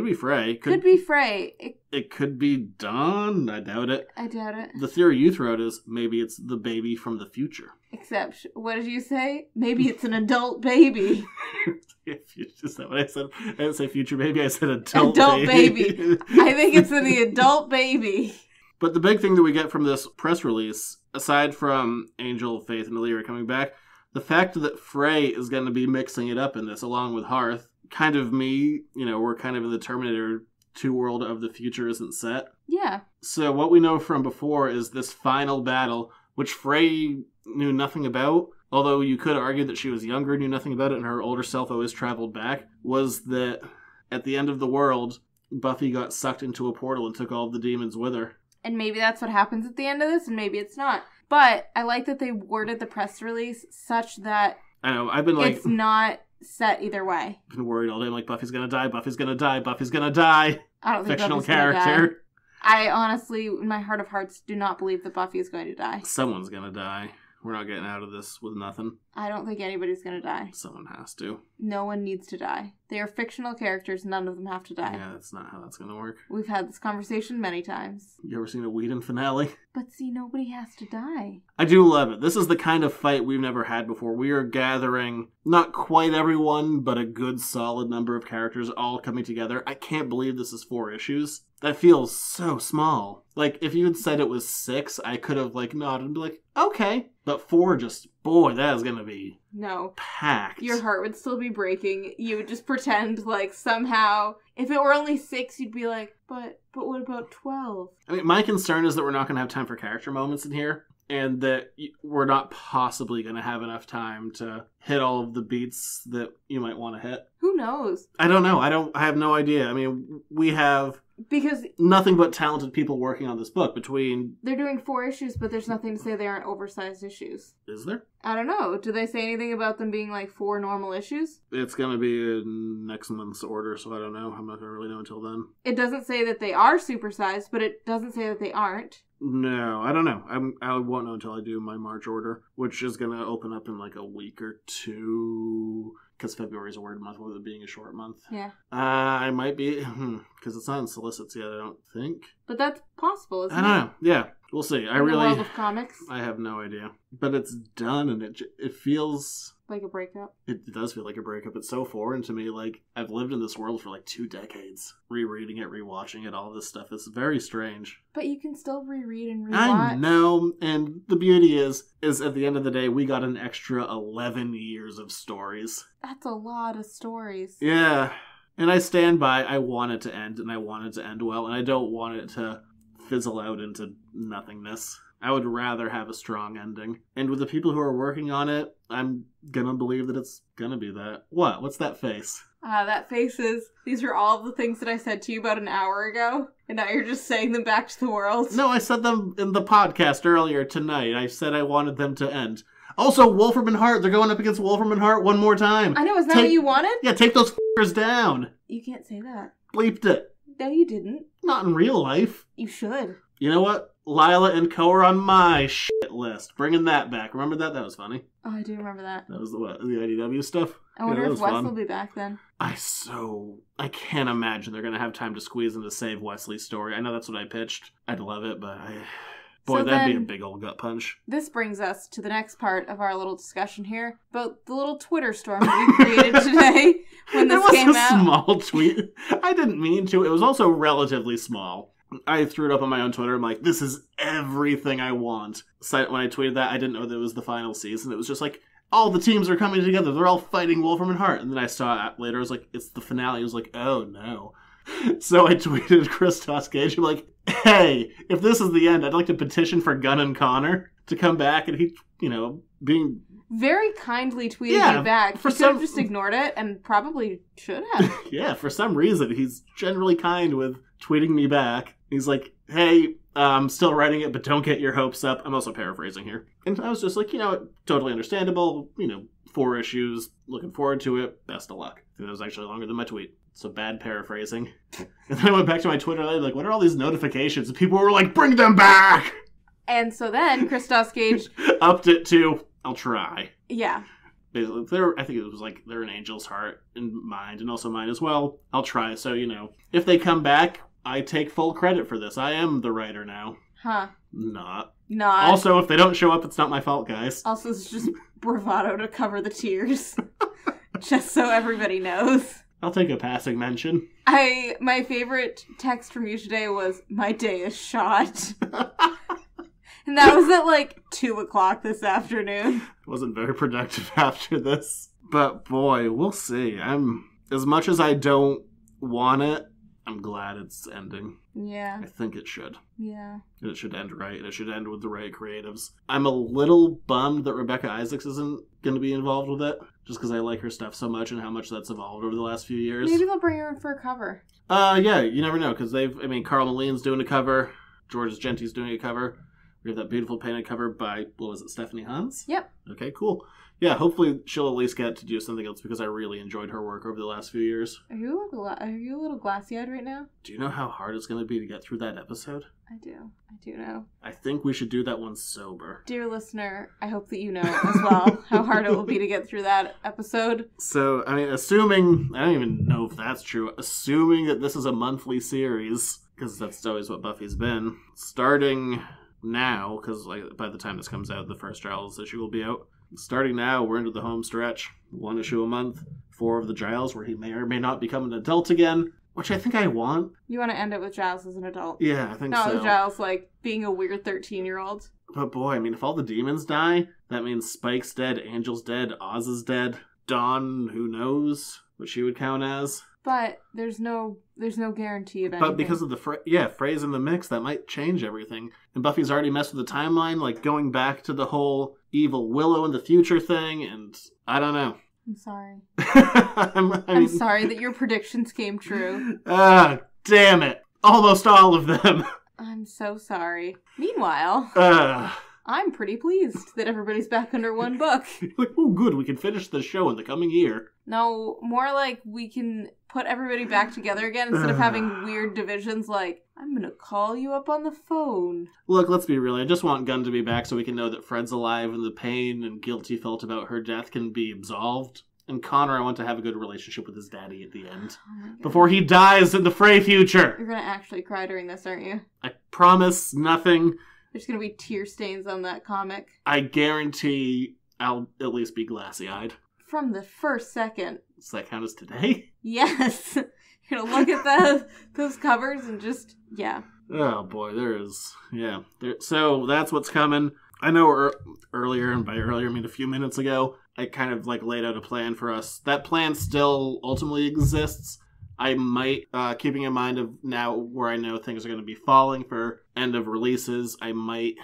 be Frey. Could be Frey. It could be Dawn. I doubt it. The theory you throw out is maybe it's the baby from the future. Except, what did you say? Maybe it's an adult baby. Is that what I said? I didn't say future baby. I said adult baby. I think it's the adult baby. But the big thing that we get from this press release, aside from Angel, Faith, and Illyria coming back, the fact that Frey is going to be mixing it up in this along with Hearth, kind of we're kind of in the Terminator 2 world of the future isn't set. Yeah. So what we know from before is this final battle, which Frey knew nothing about, although you could argue that she was younger, knew nothing about it, and her older self always traveled back, was that at the end of the world, Buffy got sucked into a portal and took all of the demons with her. And maybe that's what happens at the end of this, and maybe it's not. But I like that they worded the press release such that I know, I've been it's not set either way. I've been worried all day. I'm like, Buffy's gonna die, Buffy's gonna die, Buffy's gonna die. I don't think fictional Buffy's character. Gonna die. I honestly, in my heart of hearts, do not believe that Buffy is going to die. Someone's gonna die. We're not getting out of this with nothing. I don't think anybody's going to die. Someone has to. No one needs to die. They are fictional characters. None of them have to die. Yeah, that's not how that's going to work. We've had this conversation many times. You ever seen a Whedon finale? But see, nobody has to die. I do love it. This is the kind of fight we've never had before. We are gathering not quite everyone, but a good solid number of characters all coming together. I can't believe this is 4 issues. That feels so small. Like, if you had said it was 6, I could have, nodded and be like, okay. But 4 just, boy, that is going to be packed. Your heart would still be breaking. You would just pretend, somehow, if it were only 6, you'd be like, but what about 12? I mean, my concern is that we're not going to have time for character moments in here. and that we're not possibly going to have enough time to hit all of the beats that you might want to hit. Who knows? I don't know. I have no idea. I mean, we have because nothing but talented people working on this book between... They're doing 4 issues, but there's nothing to say they aren't oversized issues. Is there? I don't know. Do they say anything about them being like 4 normal issues? It's going to be in next month's order, so I don't know. I'm not going to really know until then. It doesn't say that they are supersized, but it doesn't say that they aren't. No, I don't know. I won't know until I do my March order, which is going to open up in like a week or two, because February is a weird month with it being a short month. Yeah. I might be, because it's not in solicits yet, I don't think. But that's possible, isn't it? I don't know. Yeah, we'll see. In the world of comics? I have no idea. But it's done, and it feels... like a breakup. It does feel like a breakup. It's so foreign to me. Like, I've lived in this world for like 2 decades. Rereading it, rewatching it, all this stuff. It's very strange. But you can still reread and rewatch. I know, and the beauty is at the end of the day, we got an extra 11 years of stories. That's a lot of stories. Yeah. And I stand by, I want it to end, and I want it to end well, and I don't want it to fizzle out into nothingness. I would rather have a strong ending. And with the people who are working on it, I'm gonna believe that it's gonna be that. What? What's that face? That face is, these are all the things that I said to you about an hour ago, and now you're just saying them back to the world. No, I said them in the podcast earlier tonight. I said I wanted them to end. Also, Wolfram and Hart, they're going up against Wolfram and Hart one more time. I know, is that what you wanted? Yeah, take those f***ers down. You can't say that. Bleeped it. No, you didn't. Not in real life. You should. You know what? Lila and Co are on my shit list. Bringing that back. Remember that? That was funny. Oh, I do remember that. That was the IDW stuff. I wonder if Wes fun. will be back then. I can't imagine they're going to have time to squeeze in to save Wesley's story. I know that's what I pitched. I'd love it, but boy, that'd be a big old gut punch. This brings us to the next part of our little discussion here about the little Twitter storm that we created today when this came out. It was a small tweet. I didn't mean to. It was also relatively small. I threw it up on my own Twitter. I'm like, this is everything I want. So when I tweeted that, I didn't know that it was the final season. It was just like, all the teams are coming together. They're all fighting Wolfram and Hart. And then I saw it later. I was like, it's the finale. I was like, oh no. So I tweeted Christos Gage. I'm like, hey, if this is the end, I'd like to petition for Gunn and Connor to come back. And he, being... very kindly tweeted me back. He could have just ignored it and probably should have. Yeah, for some reason, he's generally kind with tweeting me back. He's like, hey, I'm still writing it, but don't get your hopes up. I'm also paraphrasing here. And I was just like, totally understandable. 4 issues, looking forward to it. Best of luck. I think that was actually longer than my tweet. So bad paraphrasing. And then I went back to my Twitter later, like, what are all these notifications? And people were like, bring them back! And so then Christos Gage upped it to, I'll try. Yeah. I think it was like they're an Angel's heart and mind, and also mine as well. I'll try. So, if they come back, I take full credit for this. I am the writer now. Huh. Not. Also, if they don't show up, it's not my fault, guys. Also, it's just bravado to cover the tears. Just so everybody knows. I'll take a passing mention. My favorite text from you today was, my day is shot. And that was at like 2:00 this afternoon. Wasn't very productive after this. But boy, we'll see. As much as I don't want it, I'm glad it's ending. Yeah. I think it should. Yeah. It should end right, and it should end with the right creatives. I'm a little bummed that Rebecca Isaacs isn't going to be involved with it, just because I like her stuff so much and how much that's evolved over the last few years. Maybe they'll bring her in for a cover. Yeah, you never know, because Carl Maline's doing a cover, George Genti's doing a cover. We have that beautiful painted cover by, Stephanie Hans? Yep. Okay, cool. Yeah, hopefully she'll at least get to do something else, because I really enjoyed her work over the last few years. Are you a little glassy-eyed right now? Do you know how hard it's going to be to get through that episode? I do know. I think we should do that one sober. Dear listener, I hope that you know as well how hard it will be to get through that episode. So, assuming, I don't even know if that's true, assuming that this is a monthly series, because that's always what Buffy's been, starting now, because by the time this comes out, the first Giles issue will be out. Starting now, we're into the home stretch. 1 issue a month, 4 of the Giles, where he may or may not become an adult again, which I think I want. You want to end it with Giles as an adult? Yeah, I think so. No, Giles, being a weird 13-year-old. But boy, if all the demons die, that means Spike's dead, Angel's dead, Oz is dead, Dawn, who knows what she would count as. But there's no guarantee of anything. But because of the phrase in the mix, that might change everything. And Buffy's already messed with the timeline, like going back to the whole evil Willow in the future thing, and I don't know. I'm sorry. I'm sorry that your predictions came true. Damn it. Almost all of them. I'm so sorry. Meanwhile, I'm pretty pleased that everybody's back under one book. Like, oh good, we can finish the show in the coming year. No, more like we can put everybody back together again instead of having weird divisions like, I'm gonna call you up on the phone. Look, let's be real. I just want Gunn to be back so we can know that Fred's alive and the pain and guilt he felt about her death can be absolved. And Connor, I want to have a good relationship with his daddy at the end. Before he dies in the Frey future. You're gonna actually cry during this, aren't you? I promise nothing. There's gonna be tear stains on that comic. I guarantee I'll at least be glassy-eyed. From the first second. Does that count as today? Yes. You're gonna look at those covers and just, yeah. Oh boy, so that's what's coming. I know earlier, and by earlier I mean a few minutes ago, I kind of like laid out a plan for us. That plan still ultimately exists. I might, keeping in mind of now where I know things are going to be falling for end of releases, I might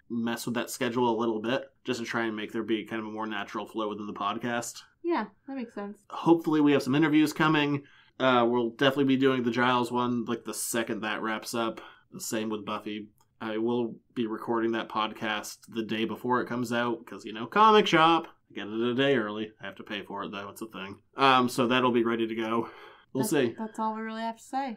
mess with that schedule a little bit just to try and make there be kind of a more natural flow within the podcast. Yeah, that makes sense. Hopefully we have some interviews coming. We'll definitely be doing the Giles one like the second that wraps up. The same with Buffy. I will be recording that podcast the day before it comes out because, comic shop. I get it a day early. I have to pay for it though. It's a thing. So that'll be ready to go. We'll see. That's all we really have to say.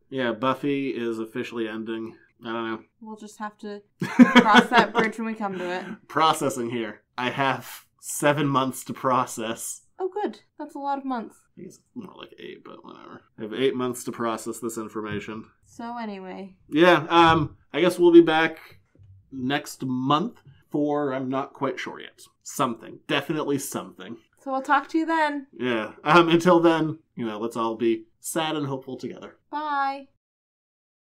Yeah, Buffy is officially ending. I don't know. We'll just have to cross that bridge when we come to it. Processing here. I have 7 months to process. Oh, good. That's a lot of months. I guess it's more like 8, but whatever. I have 8 months to process this information. So anyway. Yeah, I guess we'll be back next month for, I'm not quite sure yet. Something. Definitely something. So I'll talk to you then. Yeah. Until then, let's all be sad and hopeful together. Bye.